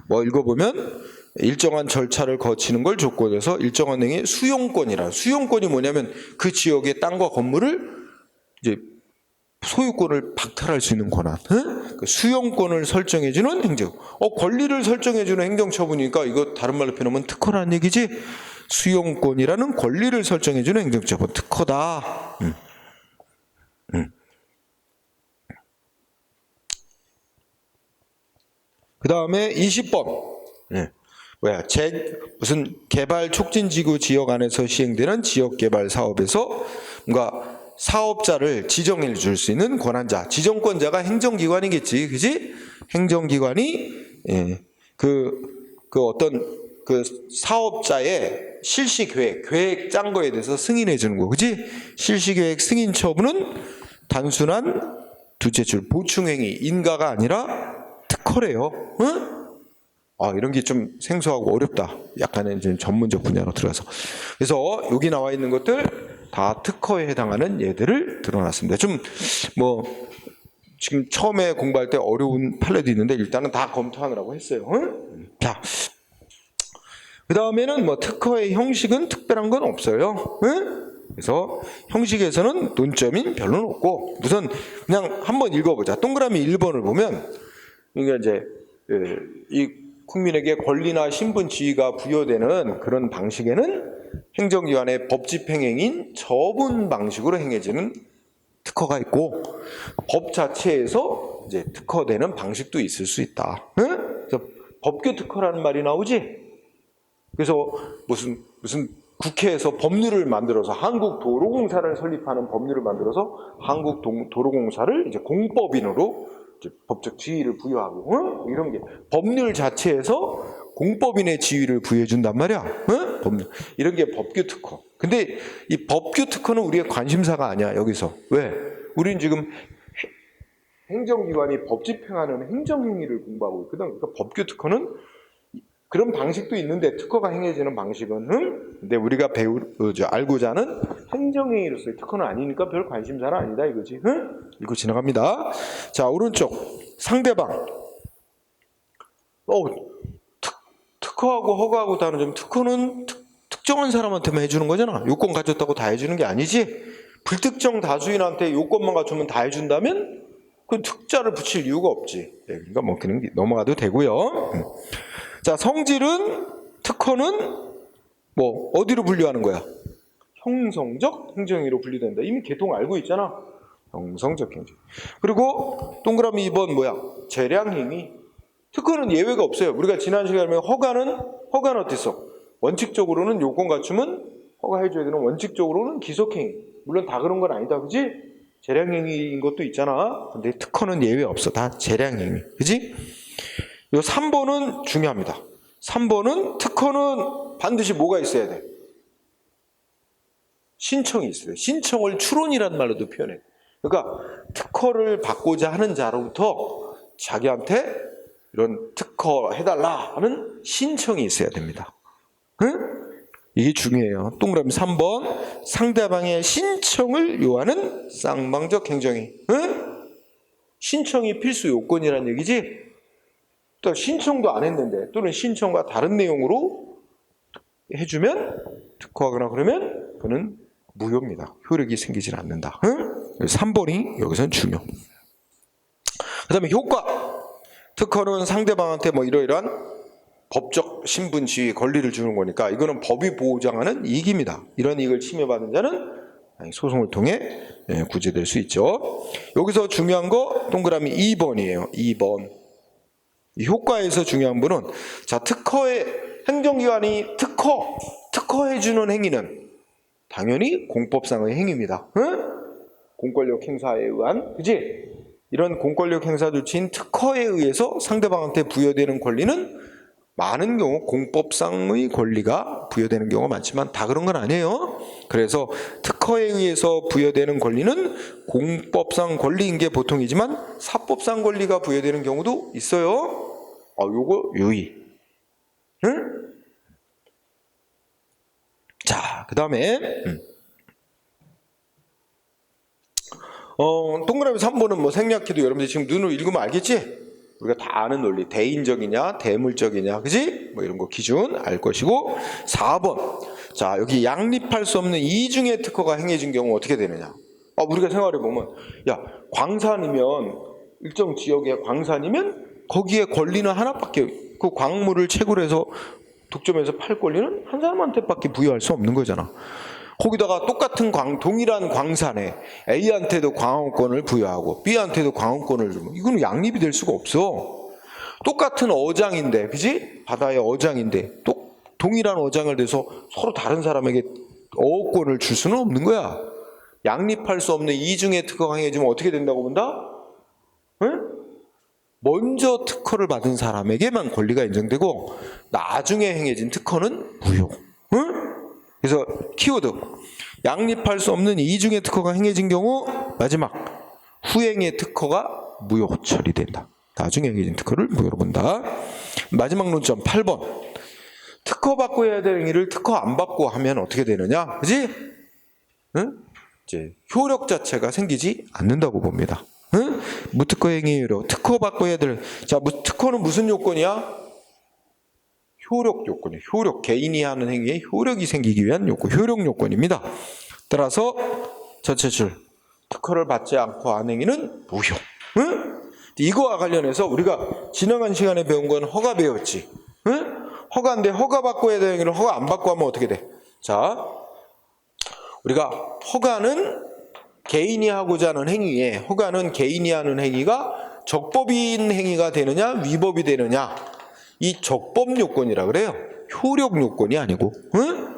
뭐 읽어보면 일정한 절차를 거치는 걸 조건해서 일정한 행위 수용권이라. 수용권이 뭐냐면 그 지역의 땅과 건물을 이제 소유권을 박탈할 수 있는 권한. 그 수용권을 설정해주는 행정. 권리를 설정해주는 행정처분이니까 이거 다른 말로 표현하면 특허라는 얘기지. 수용권이라는 권리를 설정해주는 행정처분 특허다. 그 다음에 20번. 무슨 개발 촉진지구 지역 안에서 시행되는 지역개발 사업에서 뭔가 사업자를 지정해 줄 수 있는 권한자, 지정권자가 행정기관이겠지, 그지? 행정기관이 어떤 그 사업자의 실시 계획 짠 거에 대해서 승인해 주는 거, 그지? 실시 계획 승인 처분은 단순한 둘째 줄 보충행위, 인가가 아니라 특허래요. 응? 이런 게 좀 생소하고 어렵다. 약간의 좀 전문적 분야로 들어가서. 그래서 여기 나와 있는 것들 다 특허에 해당하는 예들을 들어놨습니다. 좀 지금 처음에 공부할 때 어려운 판례도 있는데 일단은 다 검토하느라고 했어요. 응? 자, 그 다음에는 특허의 형식은 특별한 건 없어요. 응? 그래서 형식에서는 논점인 별로는 없고, 우선 그냥 한번 읽어보자. 동그라미 1번을 보면 이게 이제 이 국민에게 권리나 신분 지위가 부여되는 그런 방식에는 행정기관의 법집행행인 처분 방식으로 행해지는 특허가 있고, 법 자체에서 이제 특허되는 방식도 있을 수 있다. 응? 그래서 법규 특허라는 말이 나오지. 그래서 무슨 국회에서 법률을 만들어서 한국도로공사를 설립하는 법률을 만들어서 한국도로공사를 이제 공법인으로 이제 법적 지위를 부여하고, 응? 이런 게 법률 자체에서 공법인의 지위를 부여해 준단 말이야. 응? 법률. 이런 게 법규 특허. 근데 이 법규 특허는 우리의 관심사가 아니야, 여기서. 왜? 우리는 지금 행정기관이 법 집행하는 행정행위를 공부하고 있거든. 그러니까 법규 특허는 그런 방식도 있는데 특허가 행해지는 방식은 근데 우리가 알고자 하는 행정행위로서의 특허는 아니니까 별 관심사는 아니다 이거지. 이거 지나갑니다. 자, 오른쪽 상대방. 특허하고 허가하고 다른 점. 특허는 특정한 사람한테만 해주는 거잖아. 요건 가졌다고 다 해주는 게 아니지. 불특정 다수인한테 요건만 갖추면 다 해준다면 그 특자를 붙일 이유가 없지. 그러니까 그냥 넘어가도 되고요. 자, 성질은, 특허는 어디로 분류하는 거야? 형성적 행정행위로 분류된다. 이미 개통 알고 있잖아. 형성적 행정. 그리고 동그라미 2번 뭐야? 재량행위. 특허는 예외가 없어요. 우리가 지난 시간에 허가는 어땠어? 원칙적으로는 요건 갖추면 허가해줘야 되는, 원칙적으로는 기속행위. 물론 다 그런 건 아니다, 그지? 재량행위인 것도 있잖아. 근데 특허는 예외 없어. 다 재량행위, 그지? 요 3번은 중요합니다. 3번은 특허는 반드시 뭐가 있어야 돼? 신청이 있어야 돼. 신청을 추론이라는 말로도 표현해. 그러니까 특허를 받고자 하는 자로부터 자기한테 이런 특허 해달라 하는 신청이 있어야 됩니다. 응? 이게 중요해요. 동그라미 3번 상대방의 신청을 요하는 쌍방적 행정행위. 응? 신청이 필수 요건이라는 얘기지. 또 신청도 안 했는데 또는 신청과 다른 내용으로 해주면 특허하거나 그러면 그는 무효입니다. 효력이 생기질 않는다. 응? 3번이 여기서는 중요. 그 다음에 효과. 특허는 상대방한테 이러이러한 법적 신분 지위 권리를 주는 거니까 이거는 법이 보장하는 이익입니다. 이런 이익을 침해받은 자는 소송을 통해 구제될 수 있죠. 여기서 중요한 거 동그라미 2번이에요. 2번. 이 효과에서 중요한 분은, 자, 행정기관이 특허해주는 행위는 당연히 공법상의 행위입니다. 응? 공권력 행사에 의한, 그지? 이런 공권력 행사 조치인 특허에 의해서 상대방한테 부여되는 권리는 많은 경우 공법상의 권리가 부여되는 경우가 많지만 다 그런 건 아니에요. 그래서 특허에 의해서 부여되는 권리는 공법상 권리인 게 보통이지만 사법상 권리가 부여되는 경우도 있어요. 요거 유의. 응? 자, 그 다음에 동그라미 3번은 생략해도 여러분들 지금 눈으로 읽으면 알겠지? 우리가 다 아는 논리. 대인적이냐 대물적이냐, 그지? 이런 거 기준 알 것이고. 4번. 자, 여기 양립할 수 없는 이중의 특허가 행해진 경우 어떻게 되느냐? 우리가 생각해 보면, 야, 광산이면, 일정 지역의 광산이면 거기에 권리는 하나밖에, 그 광물을 채굴해서 독점해서 팔 권리는 한 사람한테밖에 부여할 수 없는 거잖아. 거기다가 똑같은 동일한 광산에 A한테도 광원권을 부여하고 B한테도 광원권을 주면 이거는 양립이 될 수가 없어. 똑같은 어장인데, 그지? 바다의 어장인데 동일한 어장을 대서 서로 다른 사람에게 어업권을 줄 수는 없는 거야. 양립할 수 없는 이중의 특허가 행해지면 어떻게 된다고 본다? 응? 먼저 특허를 받은 사람에게만 권리가 인정되고 나중에 행해진 특허는 무효. 응? 그래서 키워드 양립할 수 없는 이중의 특허가 행해진 경우 마지막 후행의 특허가 무효 처리된다. 나중에 행해진 특허를 무효로 본다. 마지막 논점 8번. 특허 받고 해야 될 행위를 특허 안 받고 하면 어떻게 되느냐? 그지? 응? 이제 효력 자체가 생기지 않는다고 봅니다. 응? 무특허 행위 효력. 특허 받고 해야 될. 자, 특허는 무슨 요건이야? 효력 요건이에요. 효력. 개인이 하는 행위에 효력이 생기기 위한 요건. 효력 요건입니다. 따라서 전체 줄. 특허를 받지 않고 한 행위는 무효. 응? 이거와 관련해서 우리가 지나간 시간에 배운 건 허가 배웠지. 응? 허가인데 허가 받고 해야 되는 행위를 허가 안 받고 하면 어떻게 돼? 자, 우리가 허가는 개인이 하고자 하는 행위에 허가는 개인이 하는 행위가 적법인 행위가 되느냐 위법이 되느냐 이 적법 요건이라 그래요. 효력 요건이 아니고 응?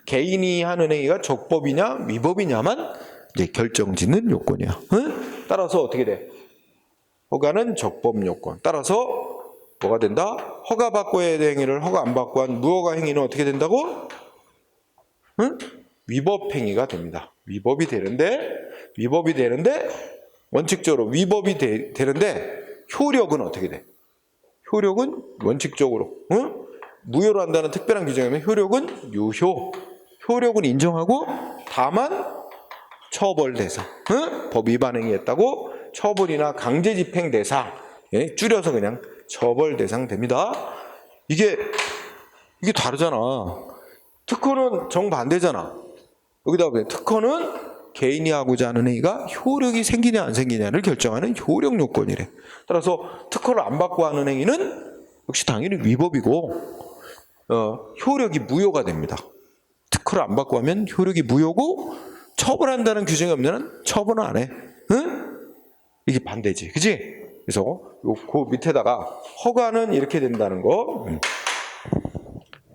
개인이 하는 행위가 적법이냐 위법이냐만 이제 결정짓는 요건이야. 응? 따라서 어떻게 돼? 허가는 적법 요건. 따라서 뭐가 된다? 허가 받고 해야 될 행위를 허가 안 받고 한 무허가 행위는 어떻게 된다고? 응? 위법 행위가 됩니다. 위법이 되는데 원칙적으로 위법이 되는데 효력은 어떻게 돼? 효력은 원칙적으로 응? 무효로 한다는 특별한 규정이면 효력은 유효. 효력은 인정하고 다만 처벌 대상. 응? 법 위반 행위했다고 처벌이나 강제 집행 대상. 예? 줄여서 그냥 처벌 대상 됩니다. 이게 다르잖아. 특허는 정반대잖아. 여기다 보면 특허는 개인이 하고자 하는 행위가 효력이 생기냐 안 생기냐를 결정하는 효력 요건이래. 따라서 특허를 안 받고 하는 행위는 역시 당연히 위법이고 효력이 무효가 됩니다. 특허를 안 받고 하면 효력이 무효고 처벌한다는 규정이 없는 한 처벌은 안 해. 응? 이게 반대지. 그지? 그래서 그 밑에다가 허가는 이렇게 된다는 거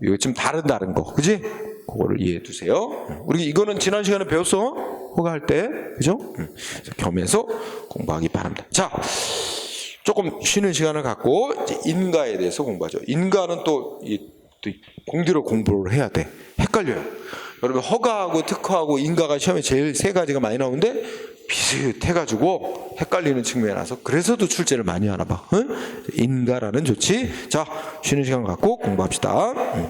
이거 좀 다른 거. 그지? 그거를 이해해 두세요. 우리 이거는 지난 시간에 배웠어. 허가할 때. 그죠? 겸해서 공부하기 바랍니다. 자, 조금 쉬는 시간을 갖고 이제 인가에 대해서 공부하죠. 인가는 또 공들여 공부를 해야 돼. 헷갈려요. 여러분 허가하고 특허하고 인가가 시험에 제일 세 가지가 많이 나오는데 비슷해가지고 헷갈리는 측면이 나서 그래서도 출제를 많이 하나 봐. 응? 인가라는 좋지. 자, 쉬는 시간 갖고 공부합시다.